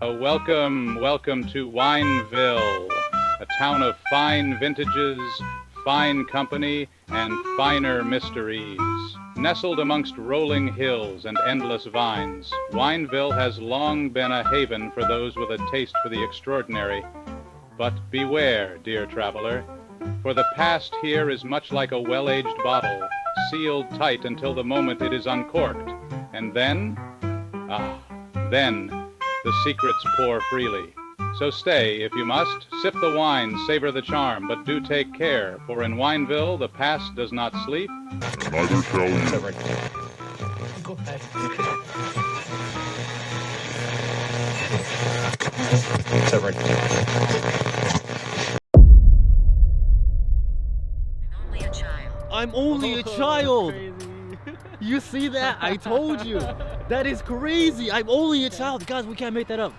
Welcome to Wineville, a town of fine vintages, fine company, and finer mysteries. Nestled amongst rolling hills and endless vines, Wineville has long been a haven for those with a taste for the extraordinary. But beware, dear traveler, for the past here is much like a well-aged bottle, sealed tight until the moment it is uncorked. And then, the secrets pour freely. So stay, if you must, sip the wine, savor the charm, but do take care, for in Wineville the past does not sleep. Neither shall you. Go ahead. I'm only a child. Crazy. You see that? I told you. That is crazy. I'm only a child. Guys, we can't make that up.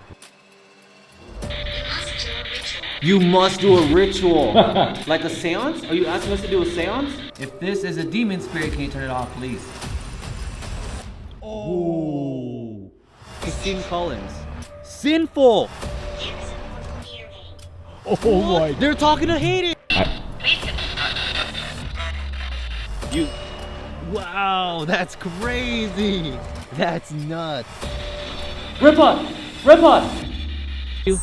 You must do a ritual. Like a seance? Are you asking us to do a seance? If this is a demon spirit, can you turn it off, please? Oh. Christine Collins. Sinful. Oh my. They're talking to Hayden. You. Wow, that's crazy. That's nuts. Ripod! You.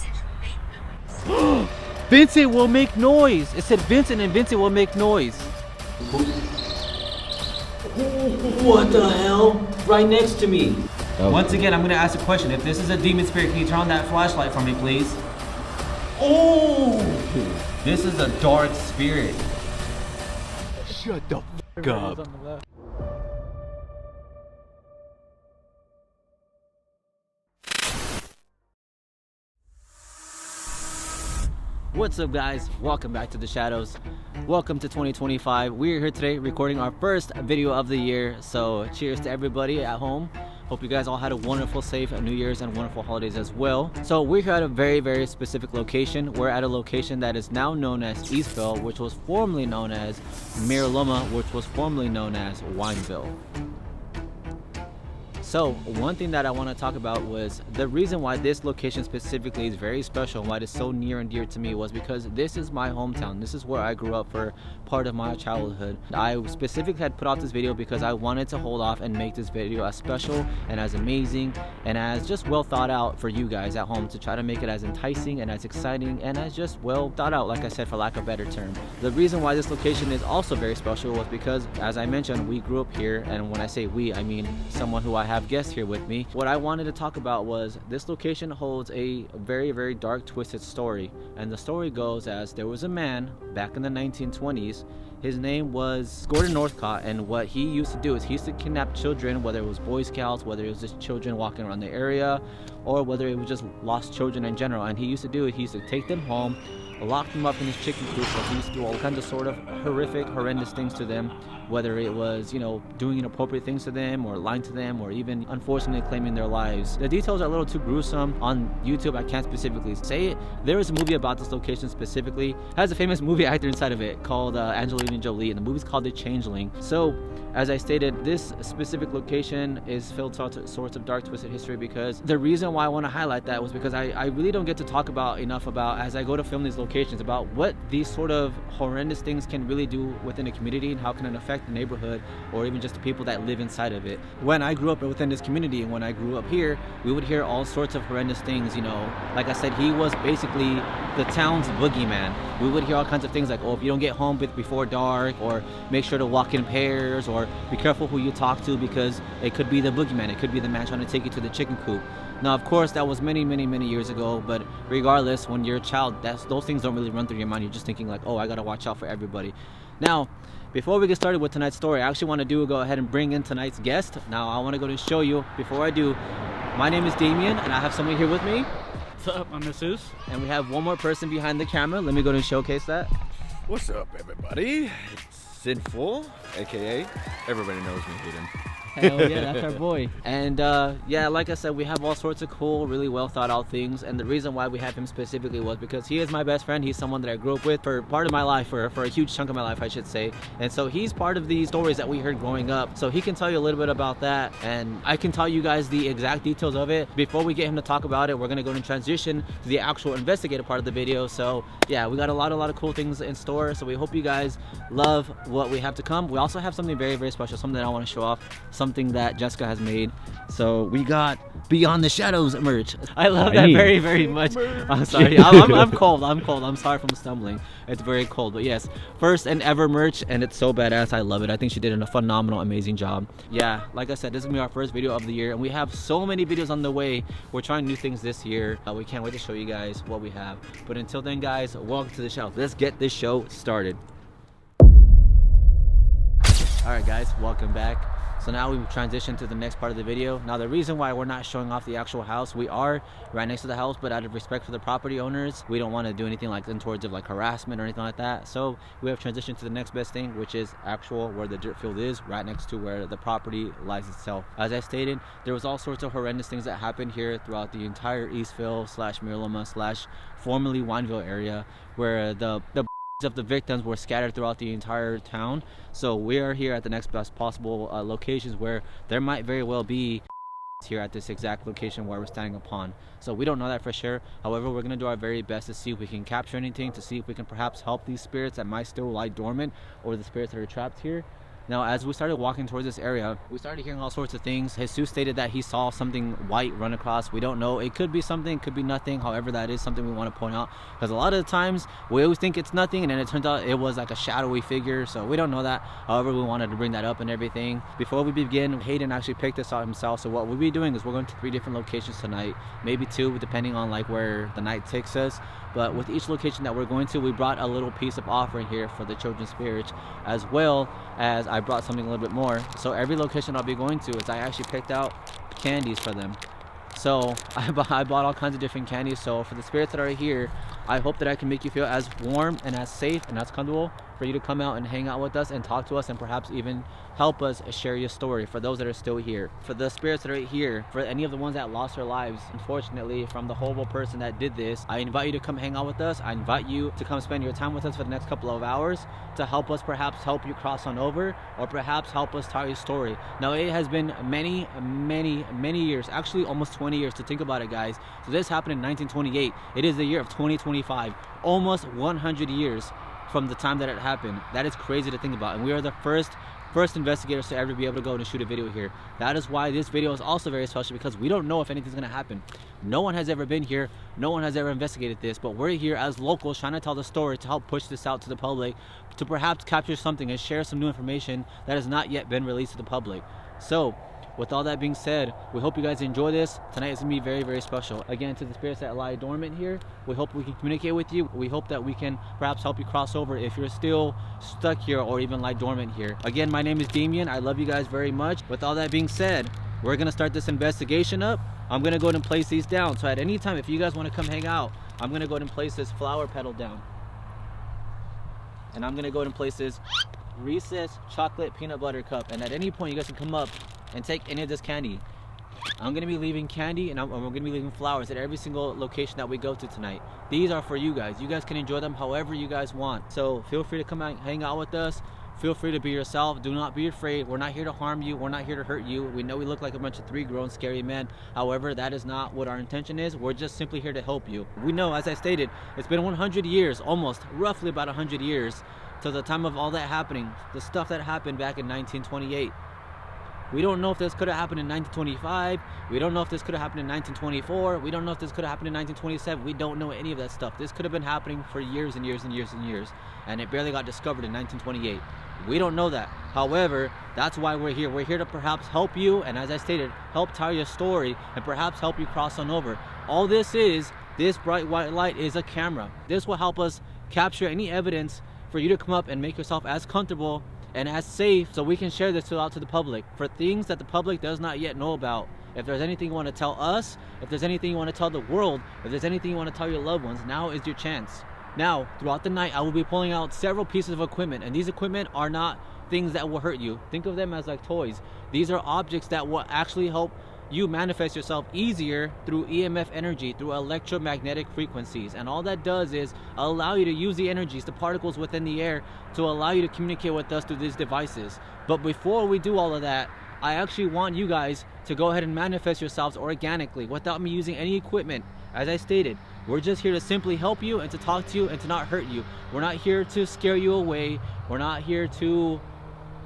Vincent will make noise. It said Vincent and Vincent will make noise. What the hell? Right next to me. Oh. Once again, I'm gonna ask a question. If this is a demon spirit, can you turn on that flashlight for me, please? Oh! This is a dark spirit. Shut the fuck up. What's up, guys? Welcome back to the shadows. Welcome to 2025. We're here today recording our first video of the year. So cheers to everybody at home. Hope you guys all had a wonderful, safe New Year's and wonderful holidays as well. So we're here at a very, very specific location. We're at a location that is now known as Eastvale, which was formerly known as Loma, which was formerly known as Wineville. So one thing that I want to talk about was the reason why this location specifically is very special and why it is so near and dear to me was because this is my hometown. This is where I grew up for part of my childhood. I specifically had put out this video because I wanted to hold off and make this video as special and as amazing and as just well thought out for you guys at home, to try to make it as enticing and as exciting and as just well thought out, like I said, for lack of a better term. The reason why this location is also very special was because, as I mentioned, we grew up here, and when I say we, I mean someone who I have guests here with me. What I wanted to talk about was this location holds a very, very dark, twisted story, and the story goes as there was a man back in the 1920s. His name was Gordon Northcott, and what he used to do is he used to kidnap children, whether it was Boy Scouts, whether it was just children walking around the area, or whether it was just lost children in general. And he used to do it, he used to take them home, lock them up in his chicken coop, so he used to do all kinds of sort of horrendous things to them, whether it was, you know, doing inappropriate things to them, or lying to them, or even unfortunately claiming their lives. The details are a little too gruesome. On YouTube, I can't specifically say it. There is a movie about this location specifically. It has a famous movie actor inside of it called Angelina Jolie, and the movie's called The Changeling. So, as I stated, this specific location is filled with sorts of dark, twisted history, because the reason why I want to highlight that was because I really don't get to talk about enough about, as I go to film these locations, about what these sort of horrendous things can really do within a community and how can it affect the neighborhood or even just the people that live inside of it. When I grew up within this community and when I grew up here, we would hear all sorts of horrendous things, you know. Like I said, he was basically the town's boogeyman. We would hear all kinds of things like, oh, if you don't get home before dark, or make sure to walk in pairs, or be careful who you talk to because it could be the boogeyman, it could be the man trying to take you to the chicken coop. Now, of course, that was many years ago, but regardless, when you're a child, those things don't really run through your mind. You're just thinking like, oh, I gotta watch out for everybody. Now, before we get started with tonight's story, I actually want to go ahead and bring in tonight's guest. Now, I want to go and show you, before I do, my name is Damien, and I have someone here with me. What's up? I'm Jesus. And we have one more person behind the camera. Let me go and showcase that. What's up, everybody? It's Sinful, aka everybody knows me, Hayden. Hell yeah, that's our boy. And yeah, like I said, we have all sorts of cool, really well thought out things. And the reason why we have him specifically was because he is my best friend. He's someone that I grew up with for part of my life, for a huge chunk of my life, I should say. And so he's part of these stories that we heard growing up. So he can tell you a little bit about that. And I can tell you guys the exact details of it. Before we get him to talk about it, we're gonna go and transition to the actual investigative part of the video. So yeah, we got a lot of cool things in store. So we hope you guys love what we have to come. We also have something very, very special, something that I want to show off, something that Jessica has made. So we got Beyond the Shadows merch. I love that very, very much. I'm sorry, I'm cold. I'm sorry from stumbling. It's very cold, but yes, first and ever merch, and it's so badass. I love it. I think she did a phenomenal, amazing job. Yeah, like I said, this is gonna be our first video of the year, and we have so many videos on the way. We're trying new things this year. We can't wait to show you guys what we have. But until then, guys, welcome to the show. Let's get this show started. All right, guys, welcome back. So now we've transitioned to the next part of the video. Now the reason why we're not showing off the actual house, we are right next to the house, but out of respect for the property owners, we don't want to do anything like in towards of like harassment or anything like that. So we have transitioned to the next best thing, which is actual where the dirt field is, right next to where the property lies itself. As I stated, there was all sorts of horrendous things that happened here throughout the entire Eastvale / Miraloma / formerly Wineville area, where the of the victims were scattered throughout the entire town. So we are here at the next best possible locations where there might very well be here at this exact location where we're standing upon. So we don't know that for sure. However, we're going to do our very best to see if we can capture anything, to see if we can perhaps help these spirits that might still lie dormant, or the spirits that are trapped here. Now, as we started walking towards this area, we started hearing all sorts of things. Jesus stated that he saw something white run across. We don't know. It could be something, it could be nothing. However, that is something we want to point out, because a lot of the times we always think it's nothing, and then it turns out it was like a shadowy figure. So we don't know that. However, we wanted to bring that up and everything. Before we begin, Hayden actually picked this out himself. So what we'll be doing is we're going to 3 different locations tonight, maybe 2, depending on like where the night takes us. But with each location that we're going to, we brought a little piece of offering here for the children's spirits, as well as I brought something a little bit more. So every location I'll be going to is I actually picked out candies for them. So I bought all kinds of different candies. So for the spirits that are here, I hope that I can make you feel as warm and as safe and as comfortable for you to come out and hang out with us and talk to us, and perhaps even help us share your story for those that are still here. For the spirits that are here, for any of the ones that lost their lives, unfortunately, from the horrible person that did this, I invite you to come hang out with us. I invite you to come spend your time with us for the next couple of hours to help us perhaps help you cross on over, or perhaps help us tell your story. Now, it has been many years, actually almost 20 years to think about it, guys. So this happened in 1928. It is the year of 2025, almost 100 years from the time that it happened. That is crazy to think about, and we are the first investigators to ever be able to go and shoot a video here. That is why this video is also very special, because we don't know if anything's gonna happen. No one has ever been here, no one has ever investigated this, but we're here as locals trying to tell the story, to help push this out to the public, to perhaps capture something and share some new information that has not yet been released to the public. So with all that being said, we hope you guys enjoy this. Tonight is gonna be very, very special. Again, to the spirits that lie dormant here, we hope we can communicate with you. We hope that we can perhaps help you cross over if you're still stuck here or even lie dormant here. Again, my name is Damien. I love you guys very much. With all that being said, we're gonna start this investigation up. I'm gonna go ahead and place these down. So at any time, if you guys wanna come hang out, I'm gonna go ahead and place this flower petal down. And I'm gonna go ahead and place this Reese's chocolate peanut butter cup. And at any point, you guys can come up and take any of this candy. I'm gonna be leaving candy, and we're gonna be leaving flowers at every single location that we go to tonight. These are for you guys. You guys can enjoy them however you guys want. So feel free to come out and hang out with us. Feel free to be yourself. Do not be afraid. We're not here to harm you. We're not here to hurt you. We know we look like a bunch of 3 grown scary men. However, that is not what our intention is. We're just simply here to help you. We know, as I stated, it's been 100 years, almost, roughly about 100 years, to the time of all that happening, the stuff that happened back in 1928. We don't know if this could have happened in 1925. We don't know if this could have happened in 1924. We don't know if this could have happened in 1927. We don't know any of that stuff. This could have been happening for years and years and years and years, and it barely got discovered in 1928. We don't know that. However, that's why we're here. We're here to perhaps help you, and as I stated, help tell your story and perhaps help you cross on over. All this is, this bright white light is a camera. This will help us capture any evidence for you to come up and make yourself as comfortable and as safe, so we can share this out to the public for things that the public does not yet know about. If there's anything you want to tell us, if there's anything you want to tell the world, if there's anything you want to tell your loved ones, now is your chance. Now, throughout the night, I will be pulling out several pieces of equipment, and these equipment are not things that will hurt you. Think of them as like toys. These are objects that will actually help you manifest yourself easier through EMF energy, through electromagnetic frequencies. And all that does is allow you to use the energies, the particles within the air, to allow you to communicate with us through these devices. But before we do all of that, I actually want you guys to go ahead and manifest yourselves organically without me using any equipment. As I stated, we're just here to simply help you and to talk to you and to not hurt you. We're not here to scare you away. We're not here to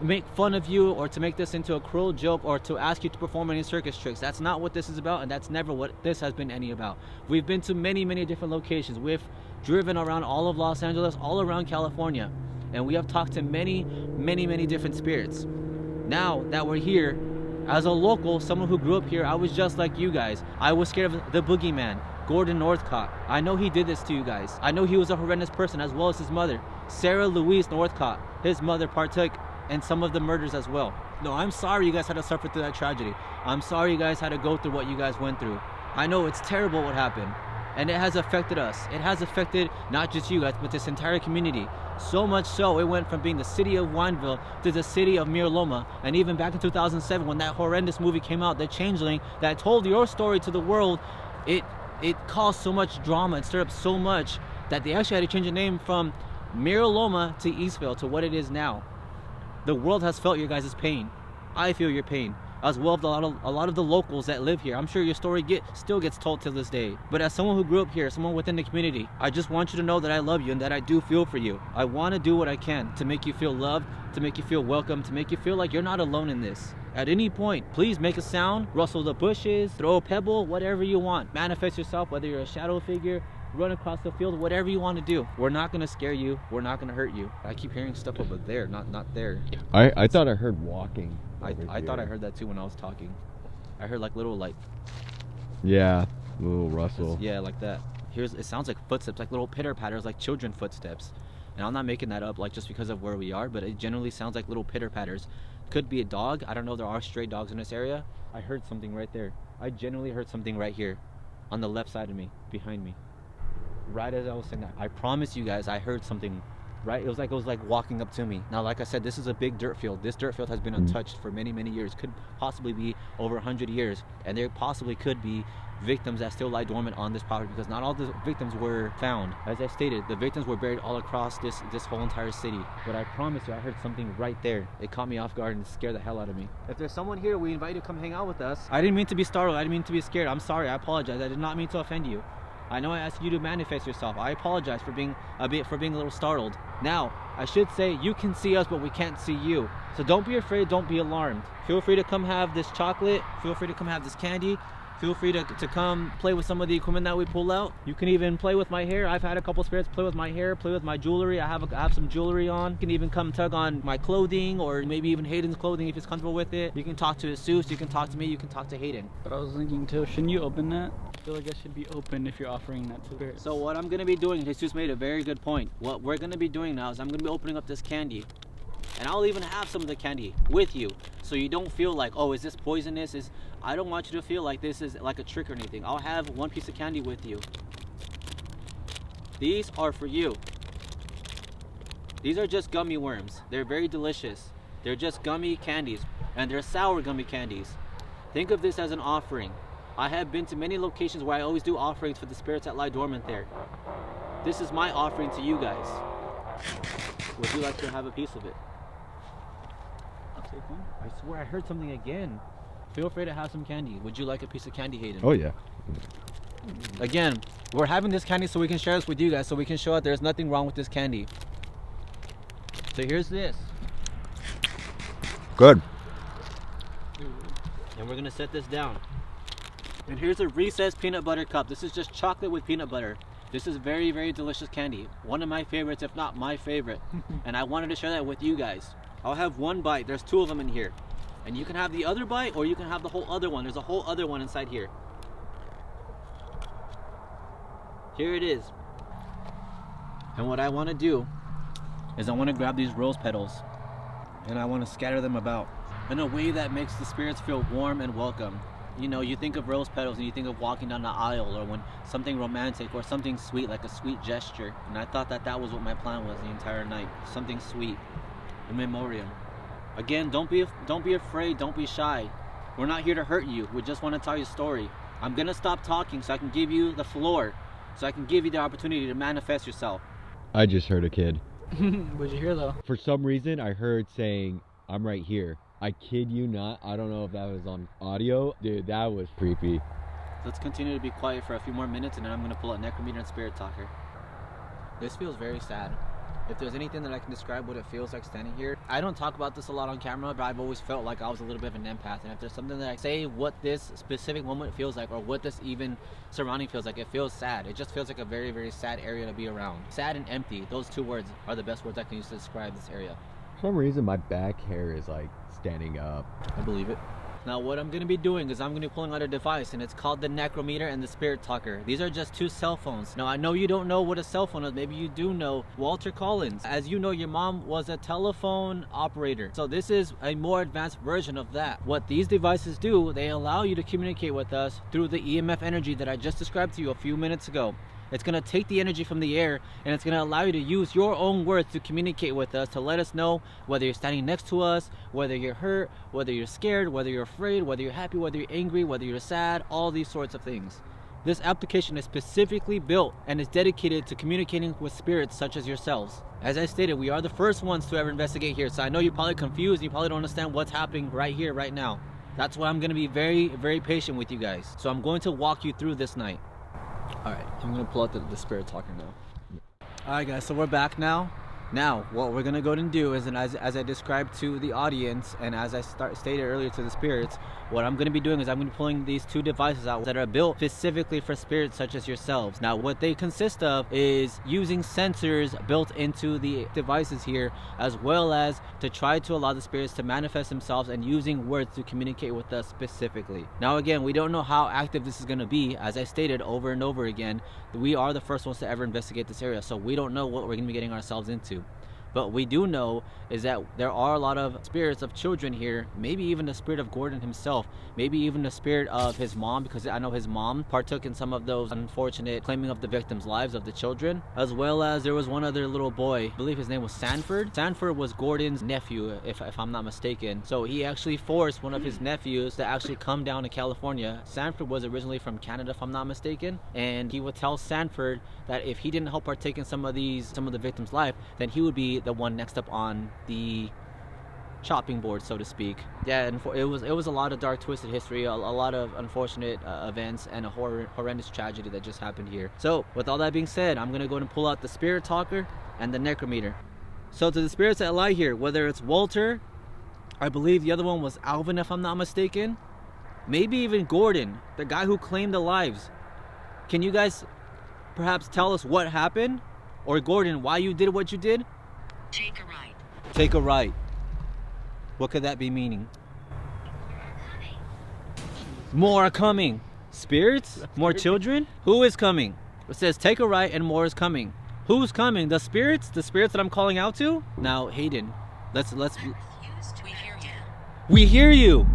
make fun of you or to make this into a cruel joke or to ask you to perform any circus tricks. That's not what this is about, and that's never what this has been any about. We've been to many different locations. We've driven around all of Los Angeles, all around California, and we have talked to many different spirits. Now that we're here, as a local, someone who grew up here, I was just like you guys. I was scared of the Boogeyman, Gordon Northcott. I know he did this to you guys. I know he was a horrendous person, as well as his mother, Sarah Louise Northcott. His mother partook in some of the murders as well. No, I'm sorry you guys had to suffer through that tragedy. I'm sorry you guys had to go through what you guys went through. I know it's terrible what happened, and it has affected us. It has affected not just you guys, but this entire community. So much so, it went from being the city of Wineville to the city of Mira Loma. And even back in 2007, when that horrendous movie came out, The Changeling, that told your story to the world, it caused so much drama and stirred up so much that they actually had to change the name from Mira Loma to Eastvale to what it is now. The world has felt your guys' pain. I feel your pain, as well as a lot of the locals that live here. I'm sure your story still gets told to this day. But as someone who grew up here, someone within the community, I just want you to know that I love you and that I do feel for you. I want to do what I can to make you feel loved, to make you feel welcome, to make you feel like you're not alone in this. At any point, please make a sound, rustle the bushes, throw a pebble, whatever you want. Manifest yourself, whether you're a shadow figure, run across the field, whatever you want to do. We're not going to scare you. We're not going to hurt you. I keep hearing stuff over there, not there. I thought I heard walking. I thought I heard that too when I was talking. I heard like little Yeah, little rustle. Yeah, like that. It sounds like footsteps, like little pitter patters, like children footsteps. And I'm not making that up like just because of where we are, but it generally sounds like little pitter patters. Could be a dog. I don't know. There are stray dogs in this area. I heard something right there. I genuinely heard something right here on the left side of me, behind me. Right as I was saying that, I promise you guys, I heard something. Right, it was like walking up to me. Now, like I said, this is a big dirt field. This dirt field has been untouched for many years. Could possibly be over 100 years, and there possibly could be victims that still lie dormant on this property because not all the victims were found. As I stated, the victims were buried all across this whole entire city. But I promise you, I heard something right there. It caught me off guard and scared the hell out of me. If there's someone here, we invite you to come hang out with us. I didn't mean to be startled. I didn't mean to be scared. I'm sorry. I apologize. I did not mean to offend you. I know I asked you to manifest yourself. I apologize for being a little startled. Now, I should say you can see us, but we can't see you. So don't be afraid, don't be alarmed. Feel free to come have this chocolate. Feel free to come have this candy. Feel free to come play with some of the equipment that we pull out. You can even play with my hair. I've had a couple spirits play with my hair, play with my jewelry. I have some jewelry on. You can even come tug on my clothing or maybe even Hayden's clothing if he's comfortable with it. You can talk to Jesus, you can talk to me, you can talk to Hayden. But I was thinking too, shouldn't you open that? I feel like it should be open if you're offering that to spirits. So what I'm going to be doing, Jesus made a very good point. What we're going to be doing now is I'm going to be opening up this candy. And I'll even have some of the candy with you, so you don't feel like, oh, is this poisonous? I don't want you to feel like this is like a trick or anything. I'll have one piece of candy with you. These are for you. These are just gummy worms. They're very delicious. They're just gummy candies, and they're sour gummy candies. Think of this as an offering. I have been to many locations where I always do offerings for the spirits that lie dormant there. This is my offering to you guys. Would you like to have a piece of it? I'll take one. I swear I heard something again. Feel free to have some candy. Would you like a piece of candy, Hayden? Oh yeah. Again, we're having this candy so we can share this with you guys, so we can show that there's nothing wrong with this candy. So here's this. Good. And we're gonna set this down. And here's a Reese's peanut butter cup. This is just chocolate with peanut butter. This is very delicious candy. One of my favorites, if not my favorite. And I wanted to share that with you guys. I'll have one bite. There's two of them in here. And you can have the other bite, or you can have the whole other one. There's a whole other one inside here. Here it is. And what I want to do is I want to grab these rose petals and I want to scatter them about in a way that makes the spirits feel warm and welcome. You know, you think of rose petals and you think of walking down the aisle, or when something romantic or something sweet, like a sweet gesture. And I thought that that was what my plan was the entire night. Something sweet, in memoriam. Again, don't be afraid, don't be shy. We're not here to hurt you. We just want to tell you a story. I'm gonna stop talking so I can give you the floor, so I can give you the opportunity to manifest yourself. I just heard a kid. What'd you hear though? For some reason, I heard saying, "I'm right here." I kid you not. I don't know if that was on audio. Dude, that was creepy. Let's continue to be quiet for a few more minutes, and then I'm gonna pull out Necrometer and Spirit Talker. This feels very sad. If there's anything that I can describe what it feels like standing here, I don't talk about this a lot on camera, but I've always felt like I was a little bit of an empath. And if there's something that I say what this specific moment feels like, or what this even surrounding feels like, it feels sad. It just feels like a very, very sad area to be around. Sad and empty. Those two words are the best words I can use to describe this area. For some reason, my back hair is like standing up. I believe it. Now what I'm going to be doing is I'm going to be pulling out a device, and it's called the Necrometer and the Spirit Talker. These are just two cell phones. Now I know you don't know what a cell phone is. Maybe you do know Walter Collins. As you know, your mom was a telephone operator. So this is a more advanced version of that. What these devices do, they allow you to communicate with us through the EMF energy that I just described to you a few minutes ago. It's going to take the energy from the air, and it's going to allow you to use your own words to communicate with us, to let us know whether you're standing next to us, whether you're hurt, whether you're scared, whether you're afraid, whether you're happy, whether you're angry, whether you're sad, all these sorts of things. This application is specifically built and is dedicated to communicating with spirits such as yourselves. As I stated, we are the first ones to ever investigate here, so I know you're probably confused and you probably don't understand what's happening right here, right now. That's why I'm going to be very, very patient with you guys. So I'm going to walk you through this night. Alright, I'm going to pull out the Spirit Talker now. Alright guys, so we're back now. Now, what we're going to go ahead and do is, and as I described to the audience, and as I stated earlier to the spirits, what I'm going to be doing is I'm going to be pulling these two devices out that are built specifically for spirits such as yourselves. Now, what they consist of is using sensors built into the devices here, as well as to try to allow the spirits to manifest themselves and using words to communicate with us specifically. Now, again, we don't know how active this is going to be. As I stated over and over again, we are the first ones to ever investigate this area, so we don't know what we're going to be getting ourselves into. But we do know is that there are a lot of spirits of children here, maybe even the spirit of Gordon himself, maybe even the spirit of his mom, because I know his mom partook in some of those unfortunate claiming of the victims' lives of the children, as well as there was one other little boy, I believe his name was Sanford. Sanford was Gordon's nephew, if I'm not mistaken. So he actually forced one of his nephews to actually come down to California. Sanford was originally from Canada, if I'm not mistaken, and he would tell Sanford that if he didn't help partake in some of the victims' life, then he would be the one next up on the chopping board, so to speak. Yeah, and it was a lot of dark, twisted history, a lot of unfortunate events, and a horrendous tragedy that just happened here. So with all that being said, I'm gonna go ahead and pull out the Spirit Talker and the Necrometer. So to the spirits that lie here, whether it's Walter, I believe the other one was Alvin, if I'm not mistaken, maybe even Gordon, the guy who claimed the lives, can you guys perhaps tell us what happened? Or Gordon, why you did what you did? Take a right. Take a right. What could that be meaning? More are coming. Spirits? More children? Who is coming? It says take a right and more is coming. Who's coming? The spirits? The spirits that I'm calling out to? Now, Hayden, let's. We hear you. We hear you.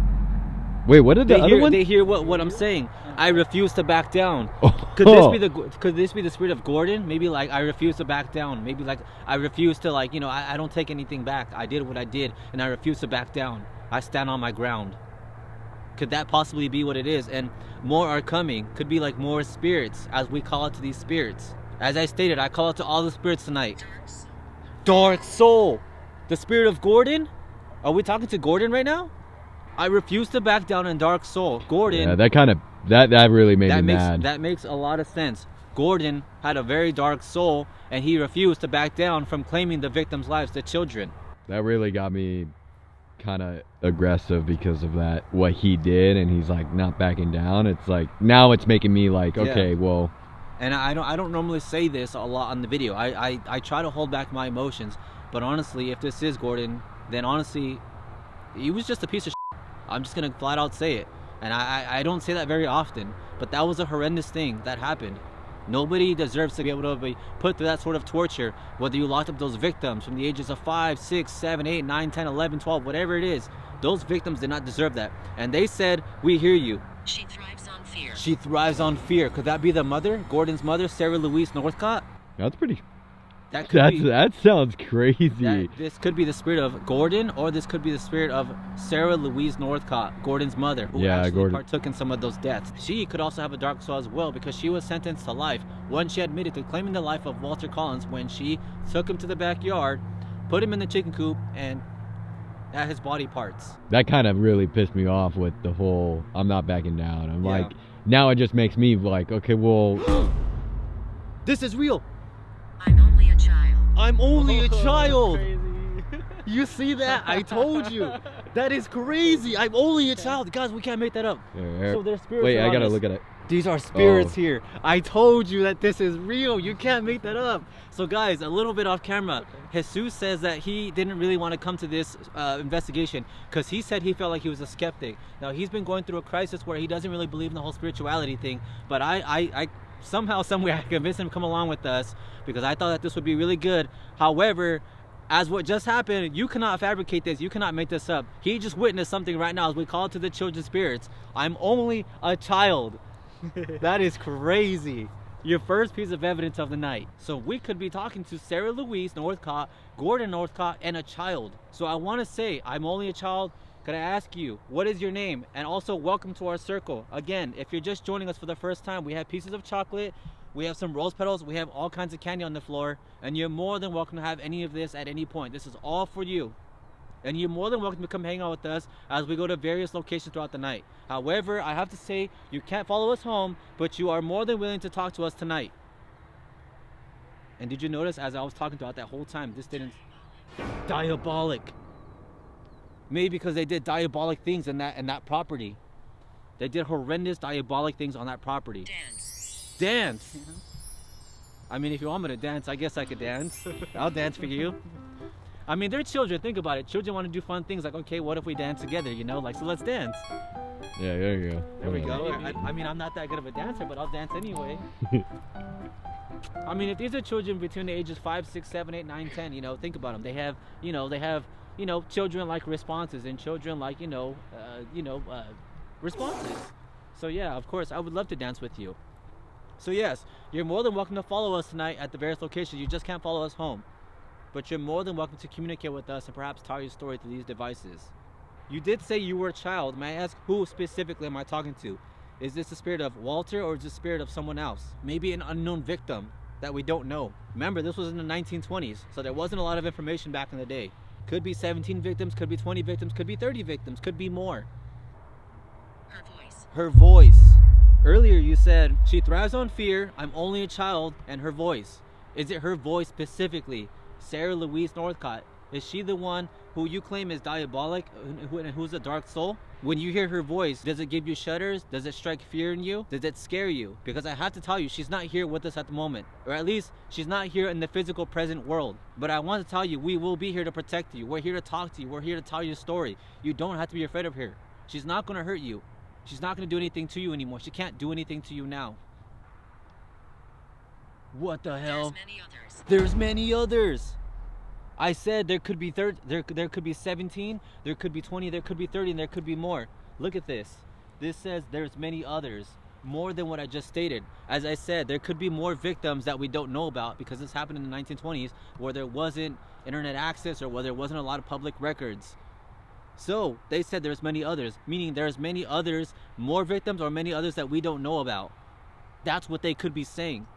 Wait, what did the other one? They hear what I'm saying. I refuse to back down. Oh. Could this be the spirit of Gordon? Maybe like I refuse to back down. Maybe like I refuse to, like, you know, I don't take anything back. I did what I did and I refuse to back down. I stand on my ground. Could that possibly be what it is? And more are coming. Could be like more spirits, as we call it to these spirits. As I stated, I call it to all the spirits tonight. Dark soul. The spirit of Gordon? Are we talking to Gordon right now? I refuse to back down in Dark Soul. Gordon. Yeah, that really made me mad. That makes a lot of sense. Gordon had a very dark soul, and he refused to back down from claiming the victims' lives, the children. That really got me kind of aggressive because of that, what he did, and he's like not backing down. It's like now it's making me like, okay, well. And I don't normally say this a lot on the video. I try to hold back my emotions, but honestly, if this is Gordon, then honestly, he was just a piece of shit. I'm just gonna flat out say it. And I don't say that very often, but that was a horrendous thing that happened. Nobody deserves to be able to be put through that sort of torture, whether you locked up those victims from the ages of 5, 6, 7, 8, 9, 10, 11, 12, whatever it is. Those victims did not deserve that. And they said, we hear you. She thrives on fear. She thrives on fear. Could that be the mother? Gordon's mother, Sarah Louise Northcott? That's pretty. That could be. That sounds crazy. This could be the spirit of Gordon, or this could be the spirit of Sarah Louise Northcott, Gordon's mother, who actually partook in some of those deaths. She could also have a dark soul as well, because she was sentenced to life when she admitted to claiming the life of Walter Collins when she took him to the backyard, put him in the chicken coop, and at his body parts. That kind of really pissed me off with the whole I'm not backing down. I'm Yeah. like, now it just makes me like, okay, well, This is real. I'm only a child. I'm only a child. Crazy. You see that? I told you. That is crazy. I'm only a child. Guys, we can't make that up. So there's spirits wait, I around gotta us. look at it. These are spirits Oh. here. I told you that this is real. You can't make that up. So guys, a little bit off camera, Jesus says that he didn't really want to come to this investigation because he said he felt like he was a skeptic. Now he's been going through a crisis where he doesn't really believe in the whole spirituality thing, but I somehow, somewhere I convinced him to come along with us because I thought that this would be really good. However, as what just happened, you cannot fabricate this. You cannot make this up. He just witnessed something right now as we call it to the children's spirits. I'm only a child. That is crazy. Your first piece of evidence of the night. So we could be talking to Sarah Louise Northcott, Gordon Northcott, and a child. So I want to say, I'm only a child. Could I ask you, what is your name? And also, welcome to our circle. Again, if you're just joining us for the first time, we have pieces of chocolate, we have some rose petals, we have all kinds of candy on the floor, and you're more than welcome to have any of this at any point. This is all for you. And you're more than welcome to come hang out with us as we go to various locations throughout the night. However, I have to say, you can't follow us home, but you are more than willing to talk to us tonight. And did you notice as I was talking throughout that whole time, this didn't... Diabolic. Maybe because they did diabolic things in that property. They did horrendous diabolic things on that property. Dance. I mean, if you want me to dance, I guess I could dance. I'll dance for you. I mean, they're children. Think about it. Children want to do fun things like, okay, what if we dance together? You know, like, so let's dance. Yeah, there you go. There we go. I mean, I'm not that good of a dancer, but I'll dance anyway. I mean, if these are children between the ages 5, 6, 7, 8, 9, 10, you know, think about them. They have, children like responses and children like, responses. So yeah, of course, I would love to dance with you. So yes, you're more than welcome to follow us tonight at the various locations. You just can't follow us home. But you're more than welcome to communicate with us and perhaps tell your story through these devices. You did say you were a child. May I ask, who specifically am I talking to? Is this the spirit of Walter or is this the spirit of someone else? Maybe an unknown victim that we don't know. Remember, this was in the 1920s, so there wasn't a lot of information back in the day. Could be 17 victims, could be 20 victims, could be 30 victims, could be more. Her voice. Her voice. Earlier you said, she thrives on fear, I'm only a child, and her voice. Is it her voice specifically? Sarah Louise Northcott, is she the one who you claim is diabolic and who's a dark soul? When you hear her voice, does it give you shudders? Does it strike fear in you? Does it scare you? Because I have to tell you, she's not here with us at the moment. Or at least, she's not here in the physical present world. But I want to tell you, we will be here to protect you. We're here to talk to you. We're here to tell your story. You don't have to be afraid of her. She's not going to hurt you. She's not going to do anything to you anymore. She can't do anything to you now. What the hell? There's many others. There's many others. I said there could be there could be 17, there could be 20, there could be 30, and there could be more. Look at this. This says there's many others, more than what I just stated. As I said, there could be more victims that we don't know about because this happened in the 1920s where there wasn't internet access or where there wasn't a lot of public records. So they said there's many others, meaning there's many others, more victims or many others that we don't know about. That's what they could be saying.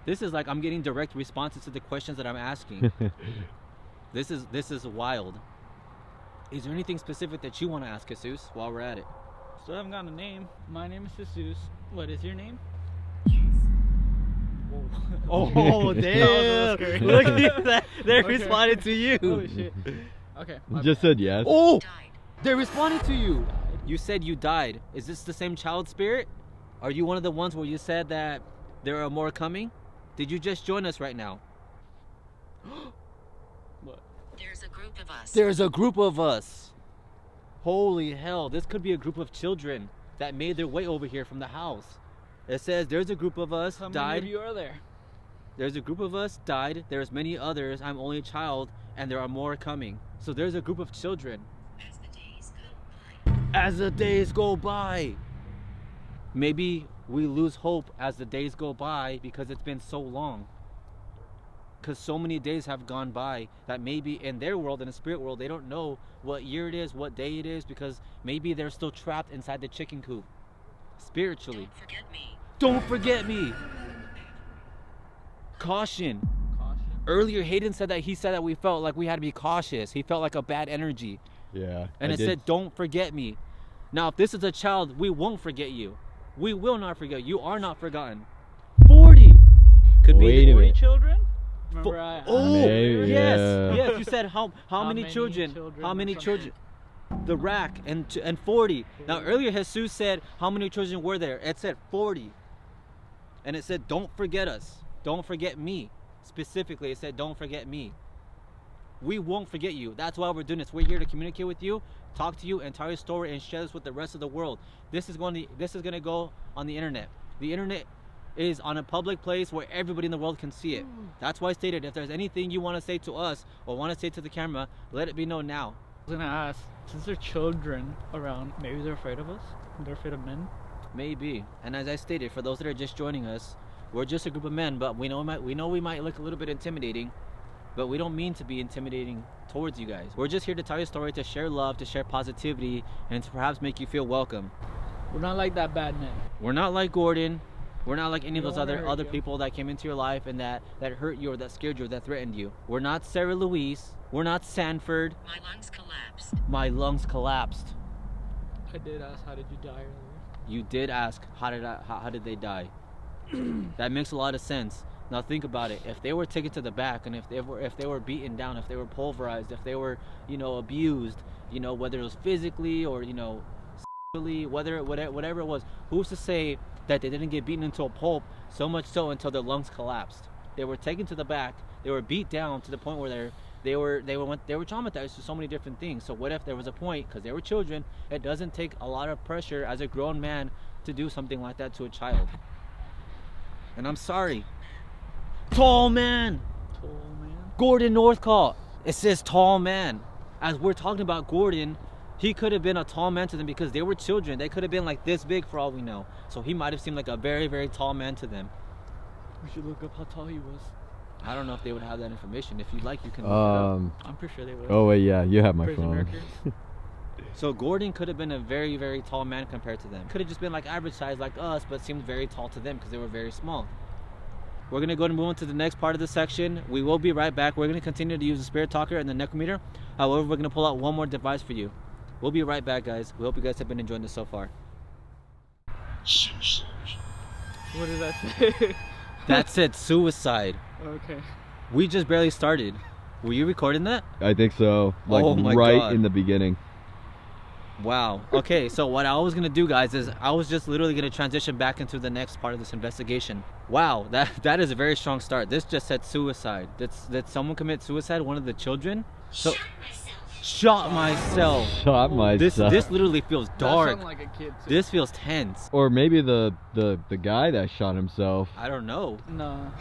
This is like I'm getting direct responses to the questions that I'm asking. This is wild. Is there anything specific that you want to ask Jesus while we're at it? So I haven't got a name. My name is Jesus. What is your name? Oh damn! Look at that. They responded to you. Holy shit. Okay. You just said yes. Oh! Died. They responded to you. You said you died. Is this the same child spirit? Are you one of the ones where you said that there are more coming? Did you just join us right now? What? There's a group of us. There's a group of us. Holy hell, this could be a group of children that made their way over here from the house. It says there's a group of us How many died. of you are there? There's a group of us died. There's many others. I'm only a child, and there are more coming. So there's a group of children. As the days go by. As the days go by. Maybe we lose hope as the days go by because it's been so long. Because so many days have gone by that maybe in their world, in the spirit world, they don't know what year it is, what day it is, because maybe they're still trapped inside the chicken coop spiritually. Don't forget me. Don't forget me. Caution. Earlier, Hayden said that we felt like we had to be cautious. He felt like a bad energy. Yeah. And it said, don't forget me. Now, if this is a child, we won't forget you. We will not forget. You are not forgotten. 40. Could be Wait a 40 minute. children? Remember Maybe, yes, yeah. yes. You said how many children? How many children? The rack and 40. Now earlier Jesus said how many children were there? It said 40. And it said don't forget us. Don't forget me. Specifically, it said don't forget me. We won't forget you. That's why we're doing this. We're here to communicate with you, talk to you, and tell your story and share this with the rest of the world. This is going to go on the internet. The internet is on a public place where everybody in the world can see it. That's why I stated if there's anything you want to say to us or want to say to the camera, let it be known now. I was gonna ask, since there are children around, maybe they're afraid of us? They're afraid of men? Maybe. And as I stated, for those that are just joining us, we're just a group of men, but we know we might look a little bit intimidating, but we don't mean to be intimidating towards you guys. We're just here to tell your story, to share love, to share positivity, and to perhaps make you feel welcome. We're not like that bad man. We're not like Gordon. We're not like any of We those don't wanna hurt other you. people that came into your life and that hurt you or that scared you or that threatened you. We're not Sarah Louise. We're not Sanford. My lungs collapsed. My lungs collapsed. I did ask, how did you die earlier? You did ask, how did they die? That makes a lot of sense. Now think about it. If they were taken to the back and if they were beaten down, if they were pulverized, if they were, abused, whether it was physically or, sexually, whatever it was, who's to say that they didn't get beaten into a pulp, so much so until their lungs collapsed? They were taken to the back, they were beat down to the point where they were traumatized to so many different things. So what if there was a point, because they were children, it doesn't take a lot of pressure as a grown man to do something like that to a child. And I'm sorry. Tall man. Tall man? Gordon Northcott. It says tall man. As we're talking about Gordon, he could have been a tall man to them because they were children. They could have been like this big for all we know. So he might have seemed like a very, very tall man to them. We should look up how tall he was. I don't know if they would have that information. If you'd like, you can look it up. I'm pretty sure they would. Oh wait, yeah, you have my Prison phone. records. So Gordon could have been a very, very tall man compared to them. Could have just been like average size like us, but seemed very tall to them because they were very small. We're going to go and move on to the next part of the section. We will be right back. We're going to continue to use the spirit talker and the necrometer. However, we're going to pull out one more device for you. We'll be right back, guys. We hope you guys have been enjoying this so far. What did that say? That said suicide. Okay. We just barely started. Were you recording that? I think so. Like Oh my right God. in the beginning. Wow. Okay, so what I was gonna do, guys, is I was just literally gonna transition back into the next part of this investigation. Wow, that is a very strong start. This just said suicide. Did someone commit suicide? One of the children? So shot myself. Shot myself. This literally feels dark. That sounded like a kid too. This feels tense. Or maybe the guy that shot himself. I don't know. No.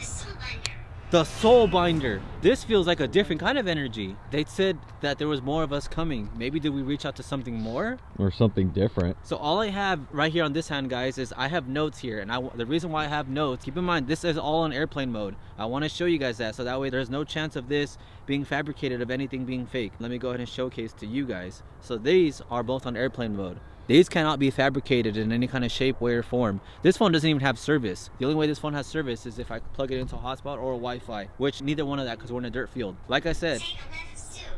The soul binder. This feels like a different kind of energy. They said that there was more of us coming. Maybe did we reach out to something more? Or something different. So all I have right here on this hand, guys, is I have notes here. And the reason why I have notes, keep in mind, this is all on airplane mode. I want to show you guys that, so that way there's no chance of this being fabricated, of anything being fake. Let me go ahead and showcase to you guys. So these are both on airplane mode. These cannot be fabricated in any kind of shape, way, or form. This phone doesn't even have service. The only way this phone has service is if I plug it into a hotspot or a Wi-Fi, which neither one of that, because we're in a dirt field. Like I said,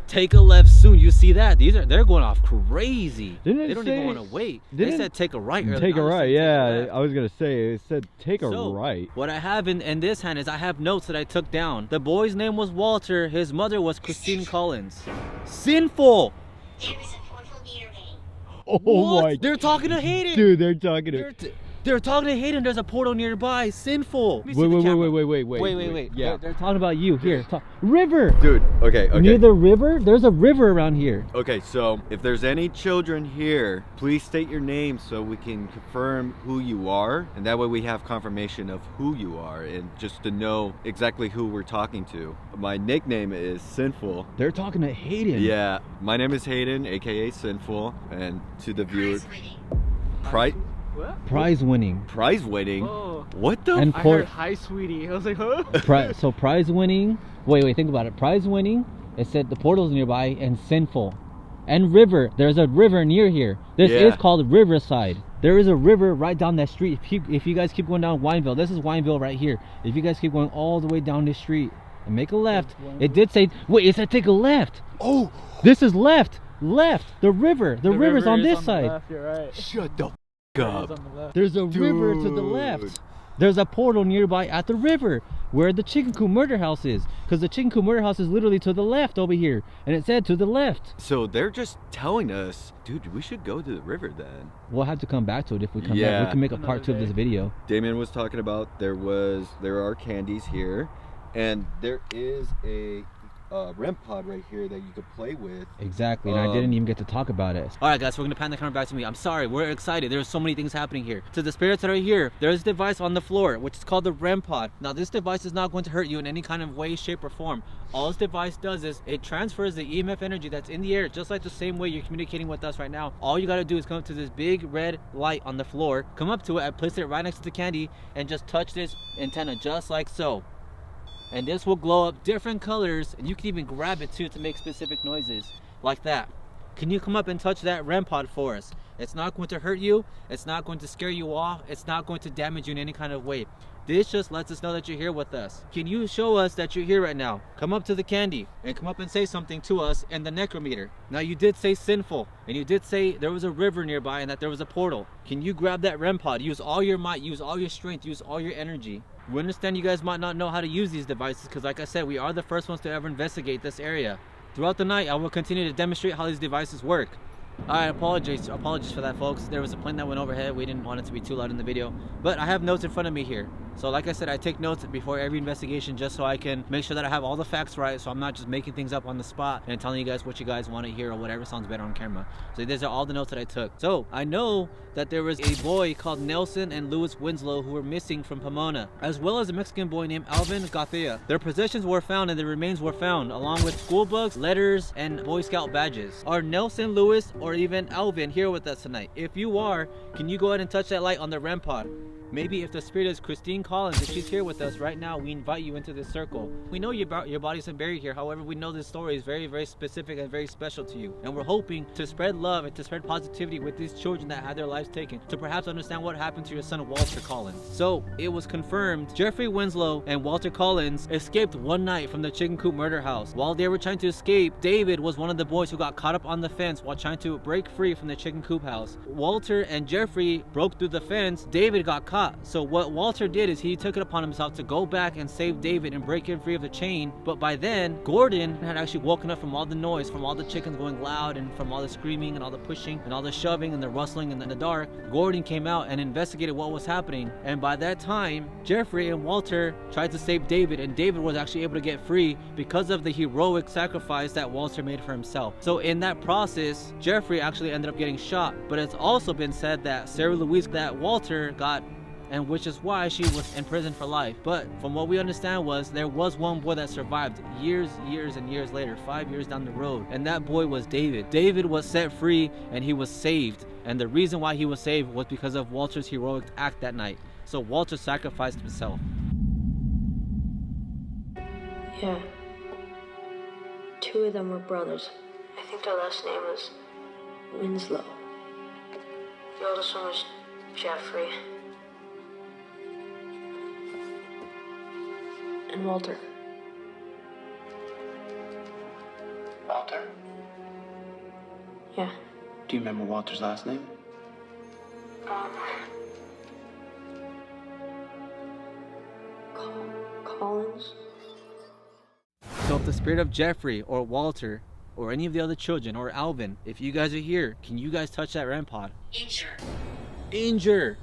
take a left soon. You see that? They're going off crazy. Didn't it They don't say- even want to wait. They didn't- said take a right. Earlier. Take a I was right, saying take a yeah. left. I was gonna say it said take a So, right. What I have in this hand is I have notes that I took down. The boy's name was Walter. His mother was Christine Collins. Sinful. Oh What? my They're talking to Hayden. dude, they're talking to They're talking to Hayden. There's a portal nearby. Sinful. Let me see the camera. wait. Yeah. Yeah. They're talking about you. Here. River. Dude, okay. Near the river? There's a river around here. Okay, so if there's any children here, please state your name so we can confirm who you are, and that way we have confirmation of who you are and just to know exactly who we're talking to. My nickname is Sinful. They're talking to Hayden. Yeah, my name is Hayden, aka Sinful, and to the viewer, Price. What? Prize winning. Prize winning? Oh. What the? And I heard hi, sweetie. I was like, huh? So prize winning. Wait, think about it. Prize winning. It said the portal's nearby and sinful. And river. There's a river near here. This is called Riverside. There is a river right down that street. If you guys keep going down Wineville, this is Wineville right here. If you guys keep going all the way down this street and make a left, it did say, wait, it said take a left. Oh, this is left. Left. The river. The river's on this side. Left, you're right. shut the up. There's a river to the left. There's a portal nearby at the river where the Chicken Coop murder house is. Because the Chicken Coop murder house is literally to the left over here. And it said to the left. So they're just telling us, dude, we should go to the river then. We'll have to come back to it if we come back. We can make a part 2 of this video. Damien was talking about there are candies here, and there is a REM pod right here that you could play with. Exactly, and I didn't even get to talk about it. All right, guys, we're gonna pan the camera back to me. I'm sorry, we're excited. There's so many things happening here. To the spirits that are here, there's a device on the floor, which is called the REM pod. Now, this device is not going to hurt you in any kind of way, shape, or form. All this device does is it transfers the EMF energy that's in the air, just like the same way you're communicating with us right now. All you gotta do is come up to this big red light on the floor, come up to it, and place it right next to the candy, and just touch this antenna just like so. And this will glow up different colors, and you can even grab it too to make specific noises like that. Can you come up and touch that REM pod for us? It's not going to hurt you, it's not going to scare you off, it's not going to damage you in any kind of way. This just lets us know that you're here with us. Can you show us that you're here right now? Come up to the candy and come up and say something to us in the necrometer. Now, you did say sinful, and you did say there was a river nearby and that there was a portal. Can you grab that REM pod? Use all your might, use all your strength, use all your energy. We understand you guys might not know how to use these devices because, like I said, we are the first ones to ever investigate this area. Throughout the night, I will continue to demonstrate how these devices work. Alright, apologies for that, folks. There was a plane that went overhead. We didn't want it to be too loud in the video. But I have notes in front of me here. So like I said, I take notes before every investigation just so I can make sure that I have all the facts right, so I'm not just making things up on the spot and telling you guys what you guys want to hear or whatever sounds better on camera. So these are all the notes that I took. So I know that there was a boy called Nelson and Louis Winslow who were missing from Pomona, as well as a Mexican boy named Alvin Garcia. Their possessions were found and their remains were found, along with school books, letters, and Boy Scout badges. Are Nelson, Louis, or even Alvin here with us tonight? If you are, can you go ahead and touch that light on the REM pod? Maybe if the spirit is Christine Collins, if she's here with us right now, we invite you into this circle. We know your body's been buried here. However, we know this story is very, very specific and very special to you. And we're hoping to spread love and to spread positivity with these children that had their lives taken, to perhaps understand what happened to your son, Walter Collins. So it was confirmed Jeffrey Winslow and Walter Collins escaped one night from the Chicken Coop murder house. While they were trying to escape, David was one of the boys who got caught up on the fence while trying to break free from the Chicken Coop house. Walter and Jeffrey broke through the fence. David got caught. So what Walter did is he took it upon himself to go back and save David and break him free of the chain. But by then, Gordon had actually woken up from all the noise, from all the chickens going loud, and from all the screaming and all the pushing and all the shoving and the rustling in the dark. Gordon came out and investigated what was happening. And by that time, Jeffrey and Walter tried to save David, and David was actually able to get free because of the heroic sacrifice that Walter made for himself. So in that process, Jeffrey actually ended up getting shot. But it's also been said that Sarah Louise, that Walter got, and which is why she was in prison for life. But from what we understand was there was one boy that survived years and years later, 5 years down the road, and that boy was David. David was set free and he was saved, and the reason why he was saved was because of Walter's heroic act that night. So Walter sacrificed himself. Yeah. 2 of them were brothers. I think their last name was Winslow. The oldest one was Jeffrey. And Walter. Walter? Yeah. Do you remember Walter's last name? Collins? So if the spirit of Jeffrey or Walter or any of the other children or Alvin, if you guys are here, can you guys touch that REM pod? Injure. Injure.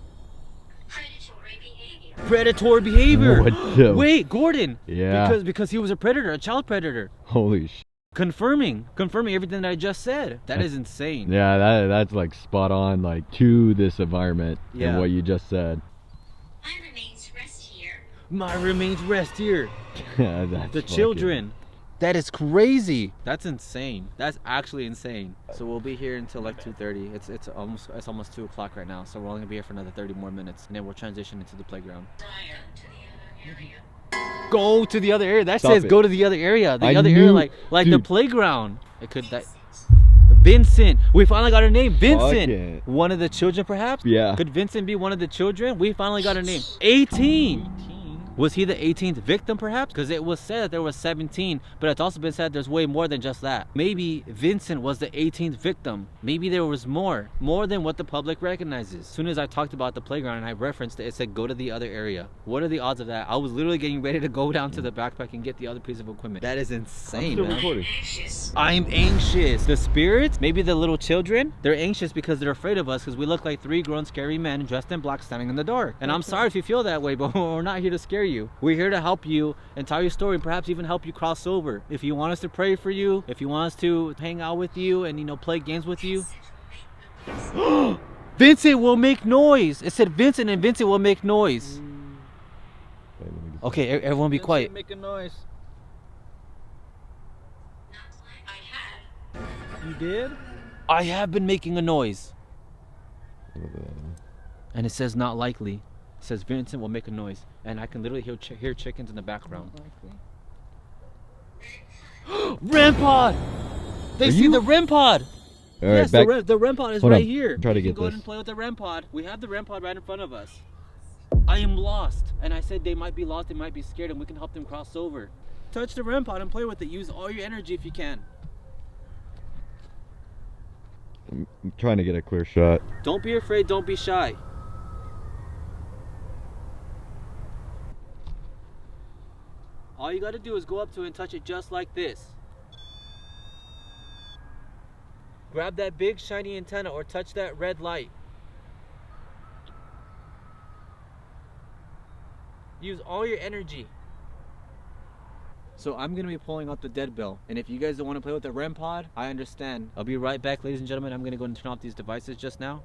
Predatory behavior. Predatory behavior. What the? Wait, Gordon. Yeah. Because he was a predator, a child predator. Holy sh. Confirming everything that I just said. That is insane. Yeah, that's like spot on, like to this environment and what you just said. My remains rest here. My remains rest here. That's The children. That is crazy. That's insane. That's actually insane. So we'll be here until like 2:30. It's almost 2 o'clock right now. So we're only gonna be here for another 30 more minutes, and then we'll transition into the playground. Go to the other area. That Stop says it. go to the other area. The I other area, knew- like the dude. playground. It could that. Vincent. We finally got her name. Vincent. it. One of the children, perhaps. Yeah. Could Vincent be one of the children? We finally got her name. 18. Was he the 18th victim, perhaps? Because it was said that there was 17, but it's also been said there's way more than just that. Maybe Vincent was the 18th victim. Maybe there was more than what the public recognizes. As soon as I talked about the playground and I referenced it, it said go to the other area. What are the odds of that? I was literally getting ready to go down to the backpack and get the other piece of equipment. That is insane, Still man. recording. I'm anxious. The spirits, maybe the little children, they're anxious because they're afraid of us because we look like 3 grown scary men dressed in black standing in the dark. And I'm sorry if you feel that way, but we're not here to scare you. We're here to help you and tell your story and perhaps even help you cross over. If you want us to pray for you, if you want us to hang out with you and, you know, play games with you. Vincent will make noise. It said Vincent and Vincent will make noise. Okay, everyone be quiet. Make a noise. You did? I have been making a noise. And it says not likely. It says Vincent will make a noise. And I can literally hear chickens in the background. REM pod! They Are see you- the REM pod! All right, Yes, back. the REM pod is Hold right on. here. Try to We get can go ahead this. and play with the REM pod. We have the REM pod right in front of us. I am lost. And I said they might be lost, they might be scared, and we can help them cross over. Touch the REM pod and play with it. Use all your energy if you can. I'm trying to get a clear shot. Don't be afraid, don't be shy. All you gotta do is go up to it and touch it just like this. Grab that big shiny antenna or touch that red light. Use all your energy. So I'm gonna be pulling out the dead bell, and if you guys don't want to play with the REM pod, I understand. I'll be right back, ladies and gentlemen. I'm gonna go and turn off these devices just now.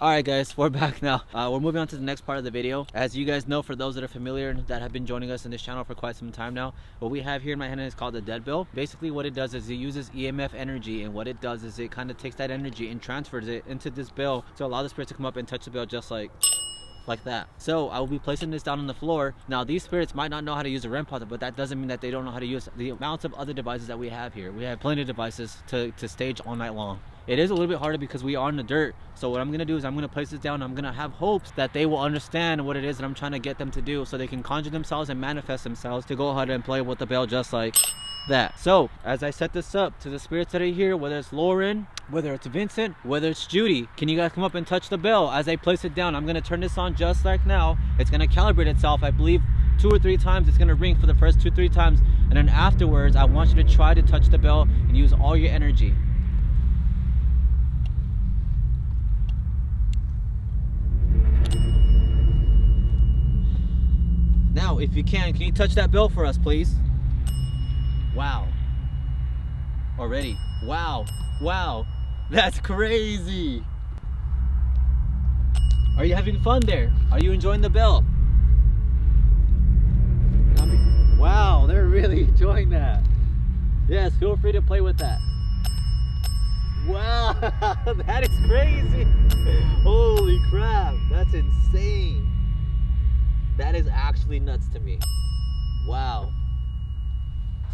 Alright guys, we're back now. We're moving on to the next part of the video. As you guys know, for those that are familiar that have been joining us in this channel for quite some time now, what we have here in my hand is called the dead bell. Basically what it does is it uses EMF energy, and what it does is it kind of takes that energy and transfers it into this bell to allow the spirit to come up and touch the bell just like that. So I will be placing this down on the floor. Now these spirits might not know how to use a REM pod, but that doesn't mean that they don't know how to use the amounts of other devices that we have here. We have plenty of devices to stage all night long. It is a little bit harder because we are in the dirt. So what I'm going to do is I'm going to place this down. I'm going to have hopes that they will understand what it is that I'm trying to get them to do, so they can conjure themselves and manifest themselves to go ahead and play with the bell just like that. So as I set this up to the spirits that are here, whether it's Lauren, whether it's Vincent, whether it's Judy, can you guys come up and touch the bell as I place it down? I'm going to turn this on just like now. It's going to calibrate itself, I believe 2 or 3 times. It's going to ring for the first 2-3 times, and then afterwards I want you to try to touch the bell and use all your energy. Now if you can you touch that bell for us, please? Wow. Already. Wow. Wow. That's crazy. Are you having fun there? Are you enjoying the bell? Wow, they're really enjoying that. Yes, feel free to play with that. Wow, that is crazy. Holy crap, that's insane. That is actually nuts to me. Wow.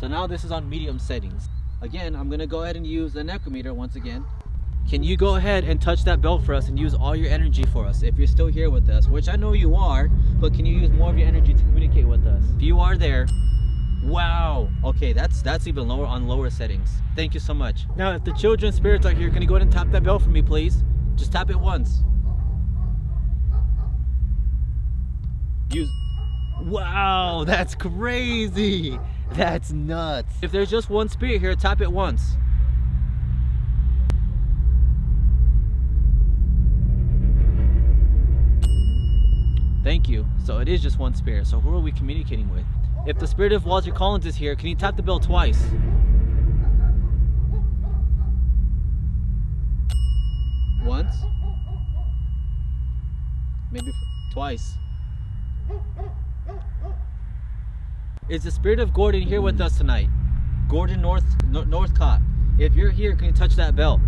So now this is on medium settings. Again, I'm gonna go ahead and use the necrometer once again. Can you go ahead and touch that bell for us and use all your energy for us if you're still here with us, which I know you are, but can you use more of your energy to communicate with us? If you are there, wow. Okay, that's even lower on lower settings. Thank you so much. Now, if the children's spirits are here, can you go ahead and tap that bell for me, please? Just tap it once. Use. Wow, that's crazy. That's nuts. If there's just one spirit here, tap it once. Thank you. So it is just one spirit. So who are we communicating with? If the spirit of Walter Collins is here, can you tap the bell twice? Once? Maybe twice. Is the spirit of Gordon here with us tonight? Gordon Northcott. If you're here, can you touch that bell?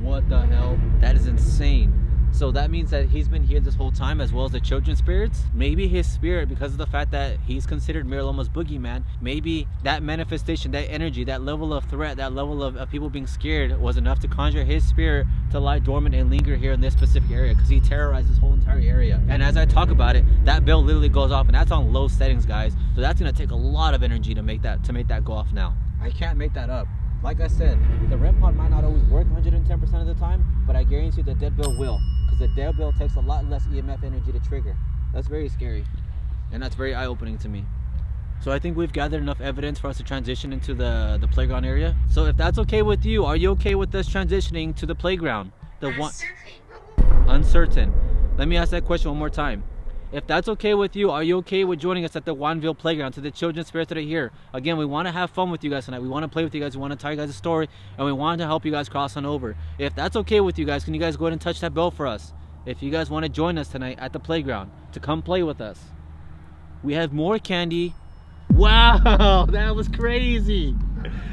What the hell? That is insane. So that means that he's been here this whole time, as well as the children's spirits. Maybe his spirit, because of the fact that he's considered Miraloma's boogeyman, maybe that manifestation, that energy, that level of threat, that level of people being scared was enough to conjure his spirit to lie dormant and linger here in this specific area, because he terrorized this whole entire area. And as I talk about it, that bell literally goes off, and that's on low settings, guys. So that's gonna take a lot of energy to make that go off now. I can't make that up. Like I said, the REM pod might not always work 110% of the time, but I guarantee you the dead bell will, because the dead bell takes a lot less EMF energy to trigger. That's very scary, and that's very eye-opening to me. So I think we've gathered enough evidence for us to transition into the playground area. So if that's okay with you, are you okay with us transitioning to the playground? The one uncertain. Let me ask that question one more time. If that's okay with you, are you okay with joining us at the Wineville playground, to the children's spirits that are here? Again, we want to have fun with you guys tonight. We want to play with you guys. We want to tell you guys a story, and we want to help you guys cross on over. If that's okay with you guys, can you guys go ahead and touch that bell for us? If you guys want to join us tonight at the playground to come play with us. We have more candy. Wow, that was crazy.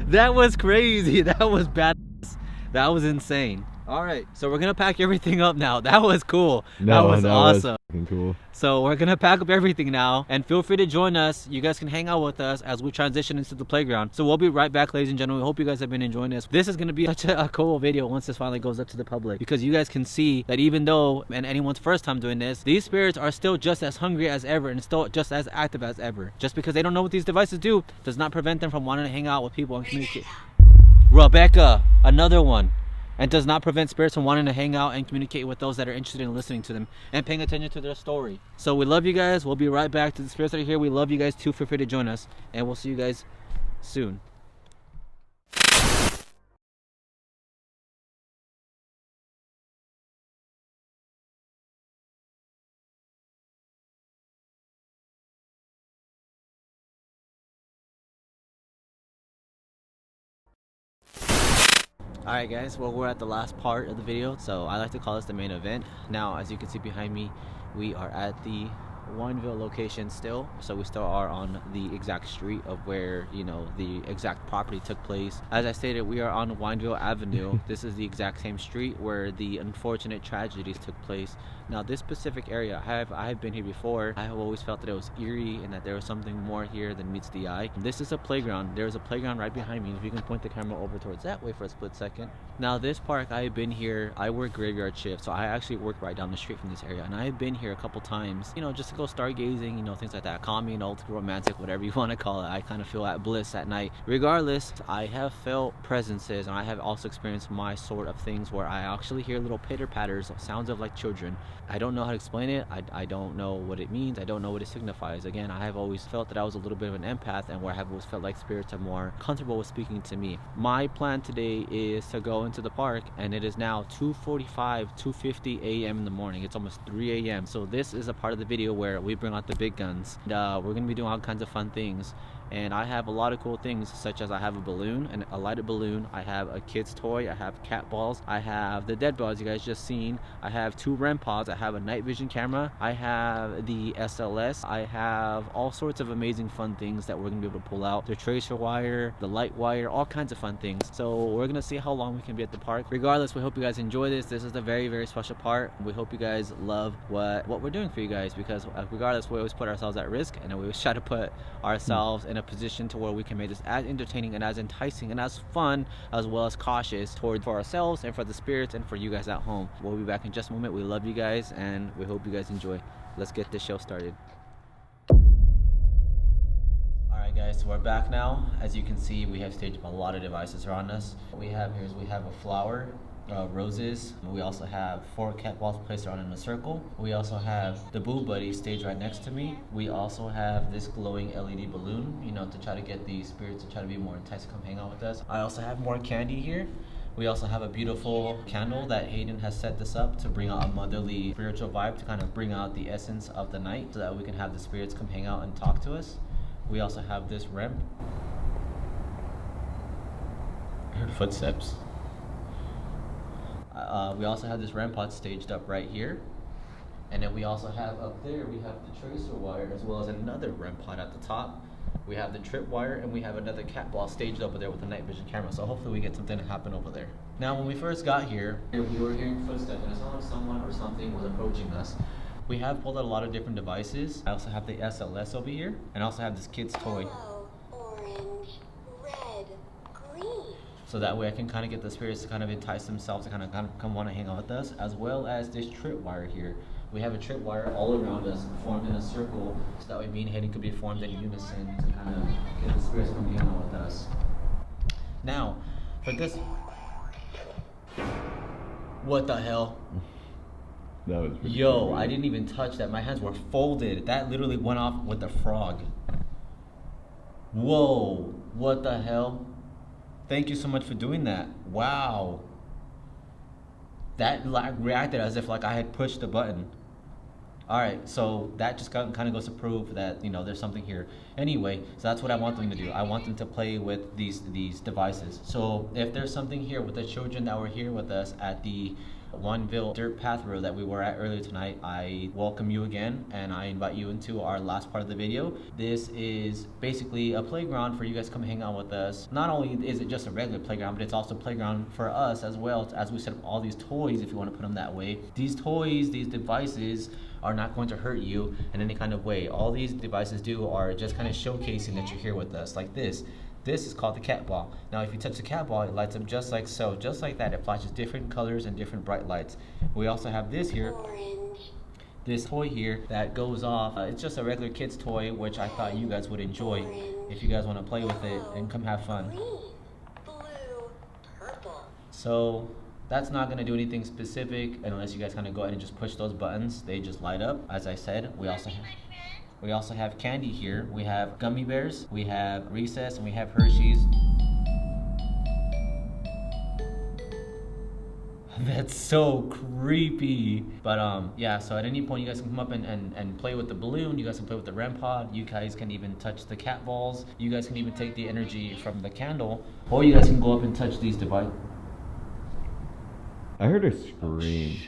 That was crazy. That was badass. That was insane. All right, so we're gonna pack everything up now. That was cool. That was awesome. Cool. So we're gonna pack up everything now, and feel free to join us. You guys can hang out with us as we transition into the playground. So we'll be right back, ladies and gentlemen. We hope you guys have been enjoying this. This is gonna be such a cool video once this finally goes up to the public, because you guys can see that even though, and anyone's first time doing this, these spirits are still just as hungry as ever and still just as active as ever. Just because they don't know what these devices do does not prevent them from wanting to hang out with people and communicate. Rebecca, another one. And does not prevent spirits from wanting to hang out and communicate with those that are interested in listening to them and paying attention to their story. So we love you guys. We'll be right back. To the spirits that are here, we love you guys too. Feel free to join us, and we'll see you guys soon. Alright guys, well, we're at the last part of the video, so I like to call this the main event. Now, as you can see behind me, we are at the Wineville location still, so we still are on the exact street of where, you know, the exact property took place. As I stated, we are on Wineville Avenue. This is the exact same street where the unfortunate tragedies took place. Now, this specific area, I have been here before. I have always felt that it was eerie and that there was something more here than meets the eye. This is a playground. There's a playground right behind me. If you can point the camera over towards that way for a split second. Now, this park, I have been here. I work graveyard shift, so I actually work right down the street from this area, and I have been here a couple times, you know, just to go stargazing, you know, things like that. Calming, you know, romantic, whatever you want to call it. I kind of feel at bliss at night. Regardless, I have felt presences, and I have also experienced my sort of things where I actually hear little pitter patters, sounds of like children. I don't know how to explain it. I don't know what it means. I don't know what it signifies. Again, I have always felt that I was a little bit of an empath, and where I have always felt like spirits are more comfortable with speaking to me. My plan today is to go into the park, and it is now 2:45, 2:50 a.m. in the morning. It's almost 3 a.m. So this is a part of the video where we bring out the big guns. And, we're gonna be doing all kinds of fun things. And I have a lot of cool things, such as I have a balloon, and a lighted balloon. I have a kid's toy. I have cat balls. I have the dead balls you guys just seen. I have 2 REM pods. I have a night vision camera. I have the SLS. I have all sorts of amazing fun things that we're gonna be able to pull out. The tracer wire, the light wire, all kinds of fun things. So we're gonna see how long we can be at the park. Regardless, we hope you guys enjoy this. This is a very, very special part. We hope you guys love what we're doing for you guys, because regardless, we always put ourselves at risk, and we always try to put ourselves in a position to where we can make this as entertaining and as enticing and as fun, as well as cautious for ourselves and for the spirits and for you guys at home. We'll be back in just a moment. We love you guys, and we hope you guys enjoy. Let's get this show started. Alright guys, so we're back now. As you can see, we have staged a lot of devices around us. What we have here is we have a flower, roses. We also have 4 cat balls placed around in a circle. We also have the Boo Buddy staged right next to me. We also have this glowing LED balloon, you know, to try to get the spirits to try to be more enticed to come hang out with us. I also have more candy here. We also have a beautiful candle that Hayden has set this up to bring out a motherly spiritual vibe, to kind of bring out the essence of the night, so that we can have the spirits come hang out and talk to us. We also have this REM. I heard footsteps. We also have this REM pod staged up right here. And then we also have up there, we have the tracer wire as well as another REM pod at the top. We have the trip wire and we have another cat ball staged over there with a night vision camera. So hopefully we get something to happen over there. Now when we first got here, we were hearing footsteps and it sounded like someone or something was approaching us. We have pulled out a lot of different devices. I also have the SLS over here and I also have this kid's toy. Yellow, orange, red, green. So that way I can kind of get the spirits to kind of entice themselves to kind of come want to hang out with us, as well as this trip wire here. We have a trip wire all around us, formed in a circle, so that way me and Hayden could be formed in unison to kind of get the spirits to come hang out with us. Now, for this, what the hell? That was pretty Yo, cool. I didn't even touch that. My hands were folded. That literally went off with the frog. Whoa, what the hell? Thank you so much for doing that. Wow. That like reacted as if like I had pushed the button. All right, so that just kind of goes to prove that, you know, there's something here. Anyway, so that's what I want them to do. I want them to play with these devices. So if there's something here with the children that were here with us at the Wineville dirt path road that we were at earlier tonight, I welcome you again and I invite you into our last part of the video. This is basically a playground for you guys to come hang out with us. Not only is it just a regular playground, but it's also a playground for us as well, as we set up all these toys, if you want to put them that way. These toys, these devices are not going to hurt you in any kind of way. All these devices do are just kind of showcasing that you're here with us, like this. This is called the cat ball. Now if you touch the cat ball, it lights up just like so, just like that. It flashes different colors and different bright lights. We also have this here, Orange. this toy here that goes off. It's just a regular kid's toy, which I thought you guys would enjoy if you guys want to play with it and come have fun. Green. Blue. Purple. So that's not going to do anything specific unless you guys kind of go ahead and just push those buttons. They just light up. As I said, we also have candy here. We have gummy bears, we have Recess, and we have Hershey's. That's so creepy. But yeah, so at any point you guys can come up and play with the balloon. You guys can play with the REM pod. You guys can even touch the cat balls. You guys can even take the energy from the candle. Or you guys can go up and touch these devices. I heard her scream.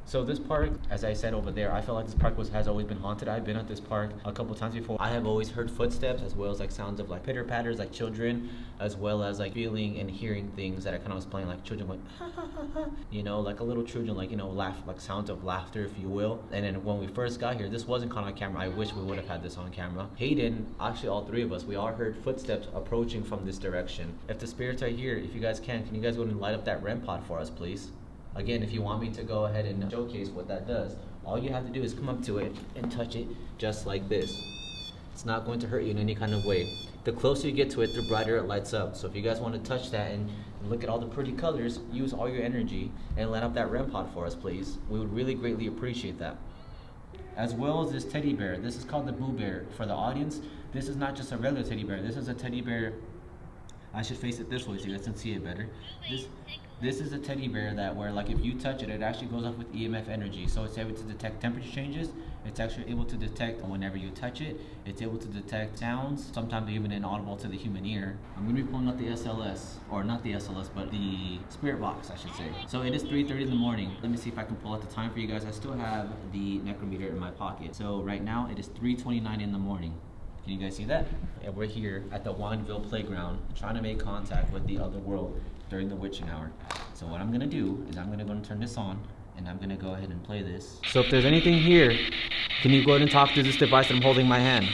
So this park, as I said over there, I feel like this park has always been haunted. I've been at this park a couple times before. I have always heard footsteps as well as like sounds of like pitter patters like children, as well as like feeling and hearing things that I kind of was playing, like children going, ha, ha, ha, ha. You know, like a little children, like, you know, laugh, like sounds of laughter, if you will. And then when we first got here, this wasn't caught on camera. I wish we would have had this on camera. Hayden, actually all three of us, we all heard footsteps approaching from this direction. If the spirits are here, if you guys can you guys go and light up that REM pod for us, please? Again, if you want me to go ahead and showcase what that does, all you have to do is come up to it and touch it just like this. It's not going to hurt you in any kind of way. The closer you get to it, the brighter it lights up. So if you guys want to touch that and look at all the pretty colors, use all your energy and light up that REM pod for us, please. We would really greatly appreciate that. As well as this teddy bear. This is called the Boo Bear. For the audience, this is not just a regular teddy bear. This is a teddy bear. I should face it this way so you guys can see it better. This is a teddy bear that where like if you touch it, it actually goes off with EMF energy. So it's able to detect temperature changes. It's actually able to detect whenever you touch it. It's able to detect sounds, sometimes even inaudible to the human ear. I'm gonna be pulling out the SLS, or not the SLS, but the spirit box, I should say. So it is 3:30 in the morning. Let me see if I can pull out the time for you guys. I still have the necrometer in my pocket. So right now it is 3:29 in the morning. Can you guys see that? And we're here at the Wineville playground trying to make contact with the other world during the witching hour. So what I'm gonna do is I'm gonna go and turn this on and I'm gonna go ahead and play this. So if there's anything here, can you go ahead and talk to this device that I'm holding in my hand?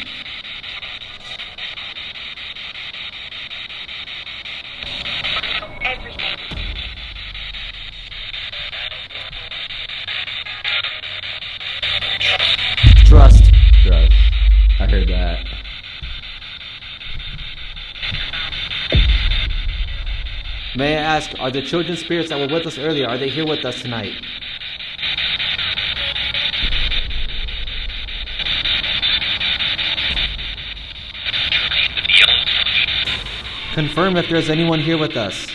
Trust. Trust. I heard that. May I ask, are the children spirits that were with us earlier, are they here with us tonight? Confirm if there's anyone here with us.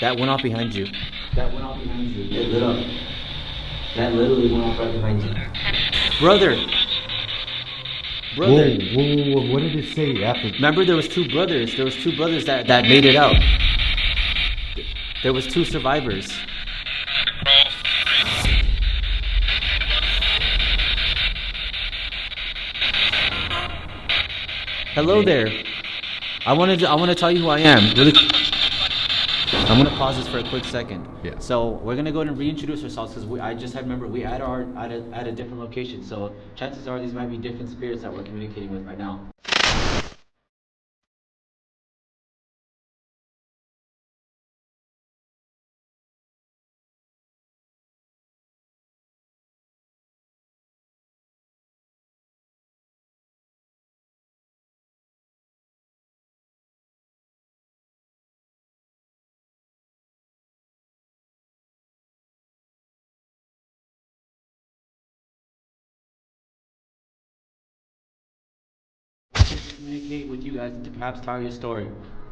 That went off behind you. That went off behind you. It lit up. That literally went off right behind you. Brother! Brother! Whoa, what did it say after? Remember there was two brothers. There was two brothers that made it out. There was 2 survivors. Hello there. I want to tell you who I am. Really. I'm gonna pause this for a quick second. Yeah. So we're gonna go ahead and reintroduce ourselves because I just remember we at a different location. So chances are these might be different spirits that we're communicating with right now. Communicate with you guys and to perhaps tell your story.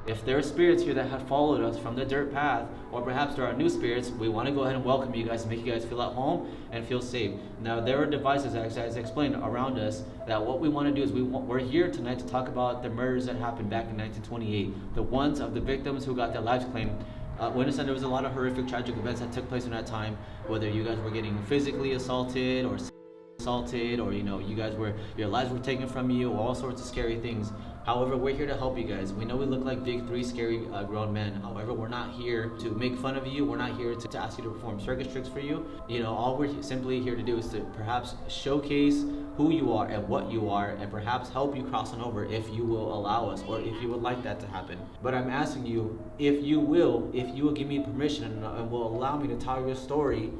If there are spirits here that have followed us from the dirt path, or perhaps there are new spirits, we want to go ahead and welcome you guys, make you guys feel at home and feel safe. Now, there are devices, as I explained, around us that what we want to do is we're here tonight to talk about the murders that happened back in 1928, the ones of the victims who got their lives claimed. We understand there was a lot of horrific, tragic events that took place in that time, whether you guys were getting physically assaulted or you guys your lives were taken from you, all sorts of scary things. However, we're here to help you guys. We know we look like big 3 scary grown men. However, we're not here to make fun of you. We're not here to ask you to perform circus tricks for you. All we're simply here to do is to perhaps showcase who you are and what you are, and perhaps help you cross on over if you will allow us, or if you would like that to happen. But I'm asking you, if you will give me permission and will allow me to tell your story,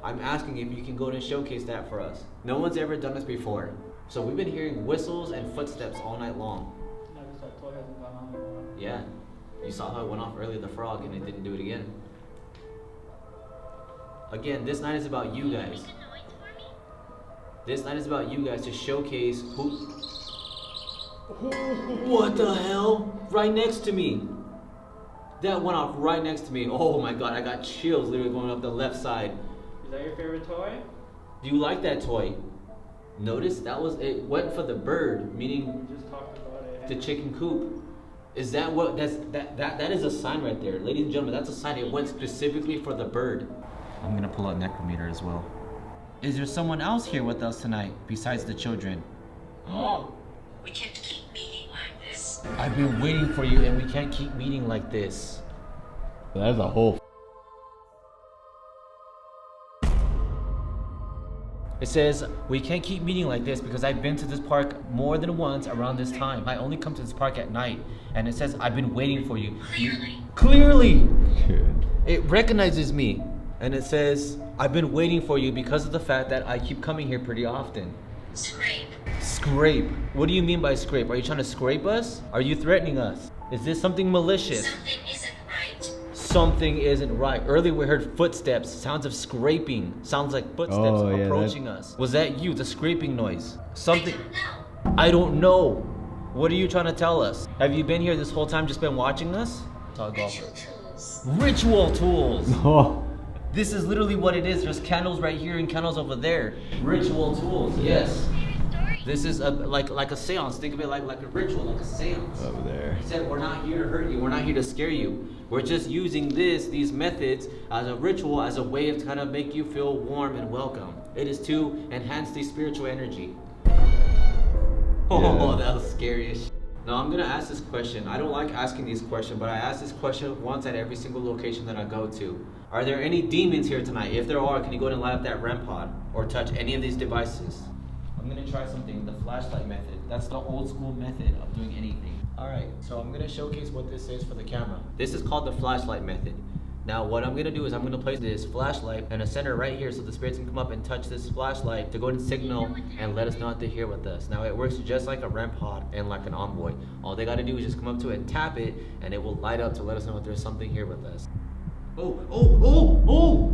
I'm asking if you can go and showcase that for us. No one's ever done this before. So we've been hearing whistles and footsteps all night long. Yeah. You saw how it went off earlier, the frog, and it didn't do it again. Again, this night is about you guys. This night is about you guys to showcase who... What the hell? Right next to me. That went off right next to me. Oh my god, I got chills literally going up the left side. Is that your favorite toy? Do you like that toy? Notice it went for the bird, meaning We just talked about it. the chicken coop. Is that what that is a sign right there, ladies and gentlemen? That's a sign. It went specifically for the bird. I'm gonna pull out necrometer as well. Is there someone else here with us tonight besides the children? We can't keep meeting like this. I've been waiting for you, and we can't keep meeting like this. That is a whole. It says, we can't keep meeting like this because I've been to this park more than once around this time. I only come to this park at night. And it says, I've been waiting for you. Clearly! It recognizes me. And it says, I've been waiting for you because of the fact that I keep coming here pretty often. Scrape. Scrape? What do you mean by scrape? Are you trying to scrape us? Are you threatening us? Is this something malicious? Something isn't right. Something isn't right. Earlier we heard footsteps, sounds of scraping. Sounds like footsteps approaching us. Was that you, the scraping noise? Something. I don't know. What are you trying to tell us? Have you been here this whole time, just been watching us? Ritual tools. Ritual tools. Oh. This is literally what it is. There's candles right here and candles over there. Ritual tools, yes. This is like a seance. Think of it like a ritual, like a seance. Over there. He said, we're not here to hurt you. We're not here to scare you. We're just using these methods as a ritual, as a way of kind of make you feel warm and welcome. It is to enhance the spiritual energy. Oh, that was scary as shit. Now I'm gonna ask this question. I don't like asking these questions, but I ask this question once at every single location that I go to. Are there any demons here tonight? If there are, can you go ahead and light up that REM pod or touch any of these devices? I'm gonna try something, the flashlight method. That's the old school method of doing anything. All right, so I'm gonna showcase what this is for the camera. This is called the flashlight method. Now what I'm gonna do is I'm gonna place this flashlight in a center right here so the spirits can come up and touch this flashlight to go ahead and signal and let us know that they're here with us. Now it works just like a REM pod and like an envoy. All they gotta do is just come up to it and tap it, and it will light up to let us know that there's something here with us. Oh!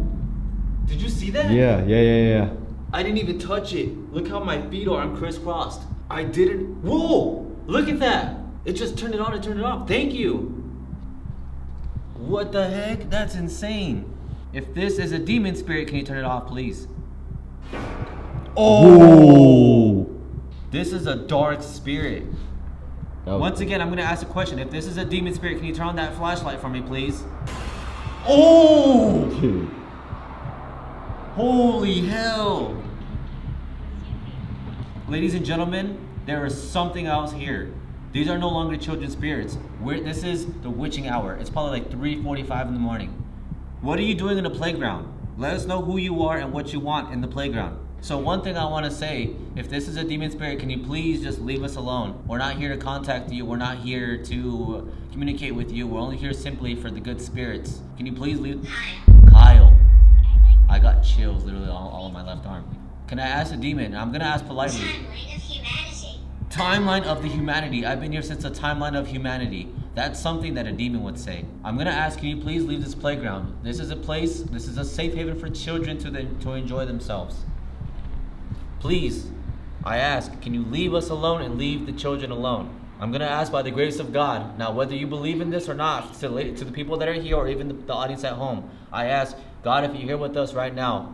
Did you see that? Yeah. I didn't even touch it. Look how my feet are. I'm crisscrossed. I didn't. Whoa! Look at that. It just turned it on and turned it off. Thank you. What the heck? That's insane. If this is a demon spirit, can you turn it off, please? Oh! This is a dark spirit. Once again, I'm going to ask a question. If this is a demon spirit, can you turn on that flashlight for me, please? Oh! Dude. Holy hell! Ladies and gentlemen, there is something else here. These are no longer children's spirits. This is the witching hour. It's probably like 3:45 in the morning. What are you doing in the playground? Let us know who you are and what you want in the playground. So one thing I want to say, if this is a demon spirit, can you please just leave us alone? We're not here to contact you. We're not here to communicate with you. We're only here simply for the good spirits. Can you please leave? Kyle. I got chills literally all on my left arm. Can I ask a demon? I'm going to ask politely. Timeline of the humanity. I've been here since the timeline of humanity. That's something that a demon would say. I'm gonna ask, can you please leave this playground? This is a place, this is a safe haven for children to enjoy themselves. Please, I ask, can you leave us alone and leave the children alone? I'm gonna ask by the grace of God. Now, whether you believe in this or not, to the people that are here or even the audience at home, I ask, God, if you're here with us right now,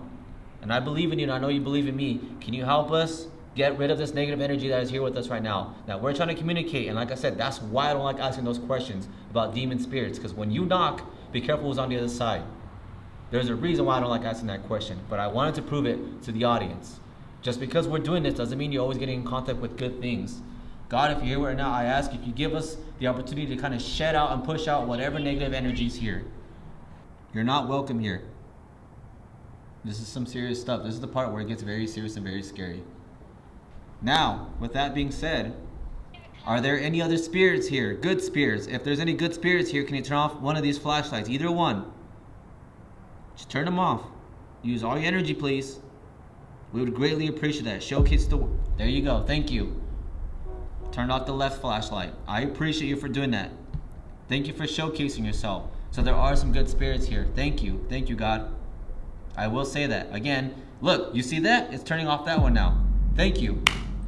and I believe in you and I know you believe in me, can you help us get rid of this negative energy that is here with us right now? Now, we're trying to communicate, and like I said, that's why I don't like asking those questions about demon spirits, because when you knock, be careful who's on the other side. There's a reason why I don't like asking that question, but I wanted to prove it to the audience. Just because we're doing this doesn't mean you're always getting in contact with good things. God, if you're here right now, I ask if you give us the opportunity to kind of shed out and push out whatever negative energy is here. You're not welcome here. This is some serious stuff. This is the part where it gets very serious and very scary. Now, with that being said, are there any other spirits here? Good spirits. If there's any good spirits here, can you turn off one of these flashlights? Either one. Just turn them off. Use all your energy, please. We would greatly appreciate that. Showcase the... There you go. Thank you. Turn off the left flashlight. I appreciate you for doing that. Thank you for showcasing yourself. So there are some good spirits here. Thank you. Thank you, God. I will say that. Again, look, you see that? It's turning off that one now. Thank you.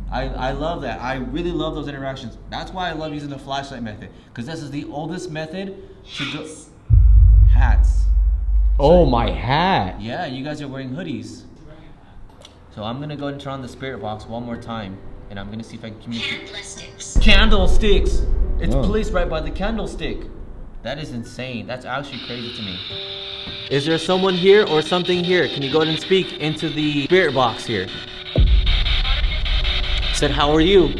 I love that. I really love those interactions. That's why I love using the flashlight method, because this is the oldest method to go. Hats. Oh, my hat. Yeah, you guys are wearing hoodies. So I'm gonna go ahead and turn on the spirit box one more time, and I'm gonna see if I can communicate. Candlesticks. Candlesticks. It's Oh. placed right by the candlestick. That is insane. That's actually crazy to me. Is there someone here or something here? Can you go ahead and speak into the spirit box here? Said, how are you?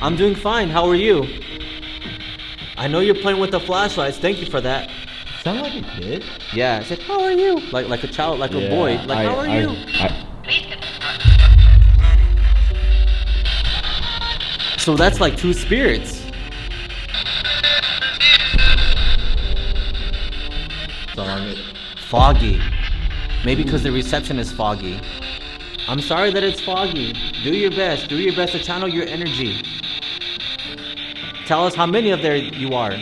I'm doing fine. How are you? I know you're playing with the flashlights. Thank you for that. Sound like a kid? Yeah. I said, how are you? Like a child, like a boy. Like, how are you? So that's like two spirits. Foggy. Maybe because the reception is foggy. I'm sorry that it's foggy. Do your best. Do your best to channel your energy. Tell us how many of there you are.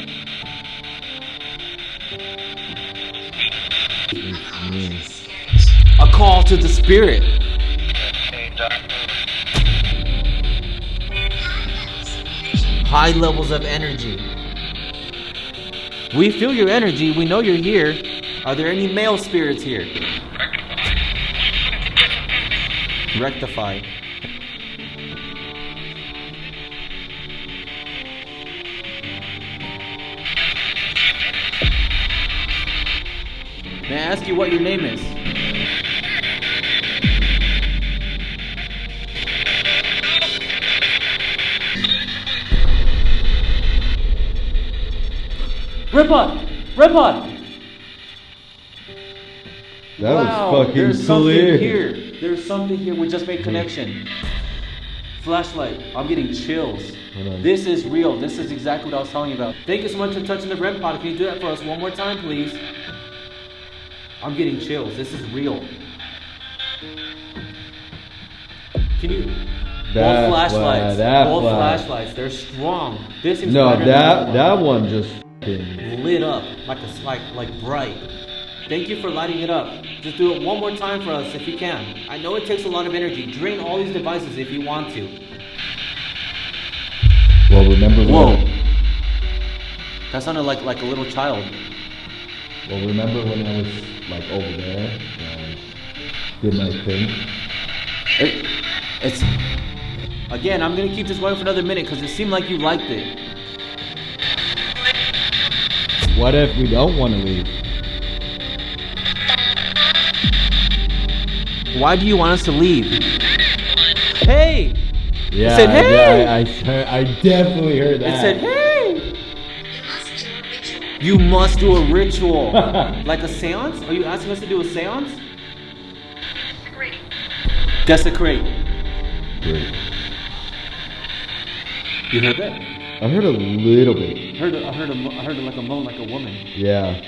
A call to the spirit. High levels of energy. We feel your energy. We know you're here. Are there any male spirits here? Rectify. May I ask you what your name is? Ripod! Ripod! That Wow, was fucking there's clear. something here. There's something here. We just made connection. Flashlight. I'm getting chills. Hold on. This is real. This is exactly what I was telling you about. Thank you so much for touching the REM pod. Can you do that for us one more time, please? I'm getting chills. This is real. Can you... That Both flashlights. that Both flash. flashlights. They're strong. This seems No, better than the other that one. one just fucking... Lit up like bright. Thank you for lighting it up. Just do it one more time for us if you can. I know it takes a lot of energy. Drain all these devices if you want to. Well, remember Whoa. when... That sounded like a little child. Well, remember when I was like over there and did my thing? It's again, I'm gonna keep this going for another minute because it seemed like you liked it. What if we don't want to leave? Why do you want us to leave? Hey! Yeah, It said, hey! I definitely heard that. It said, hey! You must do a ritual. You must do a ritual. Like a seance? Are you asking us to do a seance? Great. Desecrate. Great. You heard that? I heard a little bit. I heard like a moan like a woman. Yeah.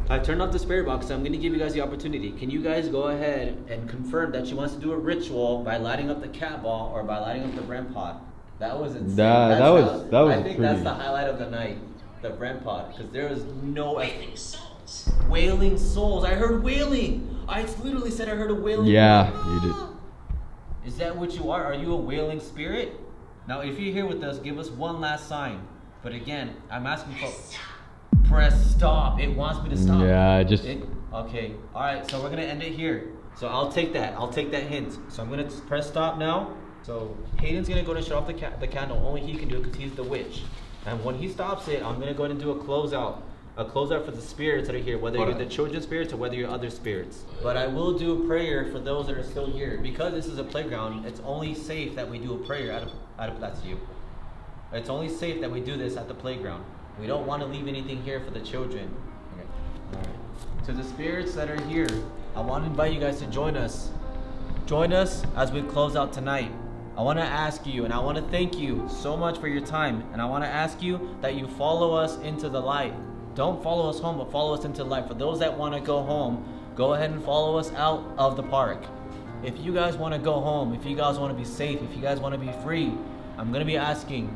I turned off the spirit box, so I'm going to give you guys the opportunity. Can you guys go ahead and confirm that you want us to do a ritual by lighting up the cat ball or by lighting up the Brem pod? That was insane. That was I think that's pretty- the highlight of the night, the Brem pod, because there was no Wailing souls. wailing souls. I heard wailing. I literally said I heard a wailing. Yeah, you did. Is that what you are? Are you a wailing spirit? Now, if you're here with us, give us one last sign. But again, I'm asking for press stop. It wants me to stop. Yeah, just Okay. All right. So we're gonna end it here. So I'll take that. I'll take that hint. So I'm gonna press stop now. So Hayden's gonna go to shut off the candle. Only he can do it because he's the witch. And when he stops it, I'm gonna go ahead and do a closeout. A closeout for the spirits that are here, whether you're the children's spirits or whether you're other spirits. But I will do a prayer for those that are still here. Because this is a playground, it's only safe that we do a prayer that's you. It's only safe that we do this at the playground. We don't want to leave anything here for the children. Okay. All right. To the spirits that are here, I want to invite you guys to join us. Join us as we close out tonight. I want to ask you and I want to thank you so much for your time. And I want to ask you that you follow us into the light. Don't follow us home, but follow us into life. For those that want to go home, go ahead and follow us out of the park. If you guys want to go home, if you guys want to be safe, if you guys want to be free, I'm going to be asking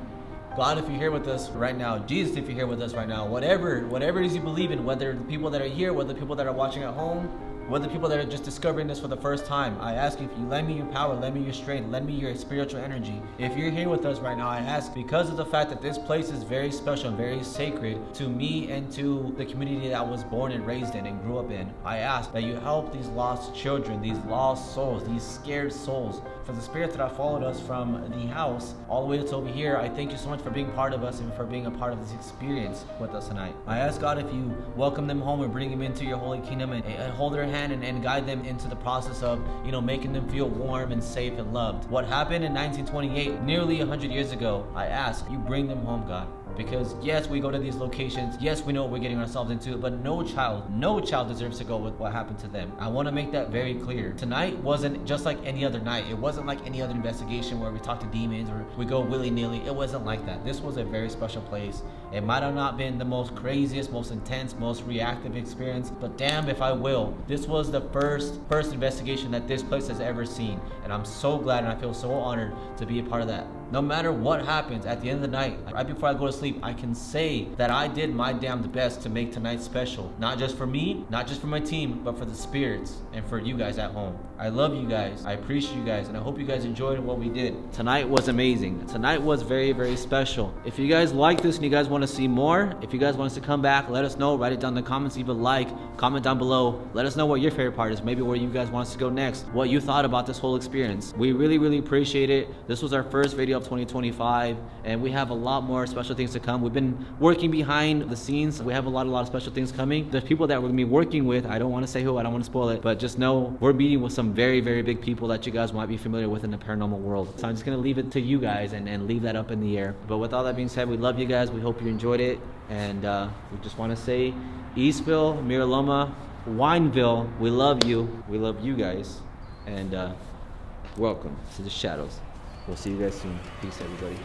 God, if you're here with us right now, Jesus, if you're here with us right now, whatever it is you believe in, whether the people that are here, whether the people that are watching at home, whether the people that are just discovering this for the first time, I ask you if you lend me your power, lend me your strength, lend me your spiritual energy. If you're here with us right now, I ask because of the fact that this place is very special and very sacred to me and to the community that I was born and raised in and grew up in, I ask that you help these lost children, these lost souls, these scared souls. For the spirit that followed us from the house all the way to over here, I thank you so much for being part of us and for being a part of this experience with us tonight. I ask God if you welcome them home and bring them into your holy kingdom and hold their hand and guide them into the process of, making them feel warm and safe and loved. What happened in 1928, nearly 100 years ago, I ask you bring them home, God. Because yes, we go to these locations, yes, we know what we're getting ourselves into, but no child deserves to go with what happened to them. I want to make that very clear. Tonight wasn't just like any other night. It wasn't like any other investigation where we talk to demons or we go willy-nilly. It wasn't like that. This was a very special place. It might have not been the most craziest, most intense, most reactive experience, but damn if I will. This was the first investigation that this place has ever seen, and I'm so glad and I feel so honored to be a part of that. No matter what happens at the end of the night, right before I go to sleep, I can say that I did my damned best to make tonight special. Not just for me, not just for my team, but for the spirits and for you guys at home. I love you guys. I appreciate you guys, and I hope you guys enjoyed what we did. Tonight was amazing. Tonight was very, very special. If you guys like this and you guys want to see more, if you guys want us to come back, let us know. Write it down in the comments. Leave a like. Comment down below. Let us know what your favorite part is. Maybe where you guys want us to go next. What you thought about this whole experience. We really, really appreciate it. This was our first video of 2025, and we have a lot more special things to come. We've been working behind the scenes. We have a lot of special things coming. The people that we're gonna be working with, I don't want to say who, I don't want to spoil it, but just know we're meeting with some very, very big people that you guys might be familiar with in the paranormal world. So I'm just gonna leave it to you guys and leave that up in the air. But with all that being said, we love you guys. We hope you enjoyed it, and we just want to say Eastvale, Miraloma, Wineville, we love you. We love you guys, and welcome to the shadows. We'll see you guys soon. Peace, everybody.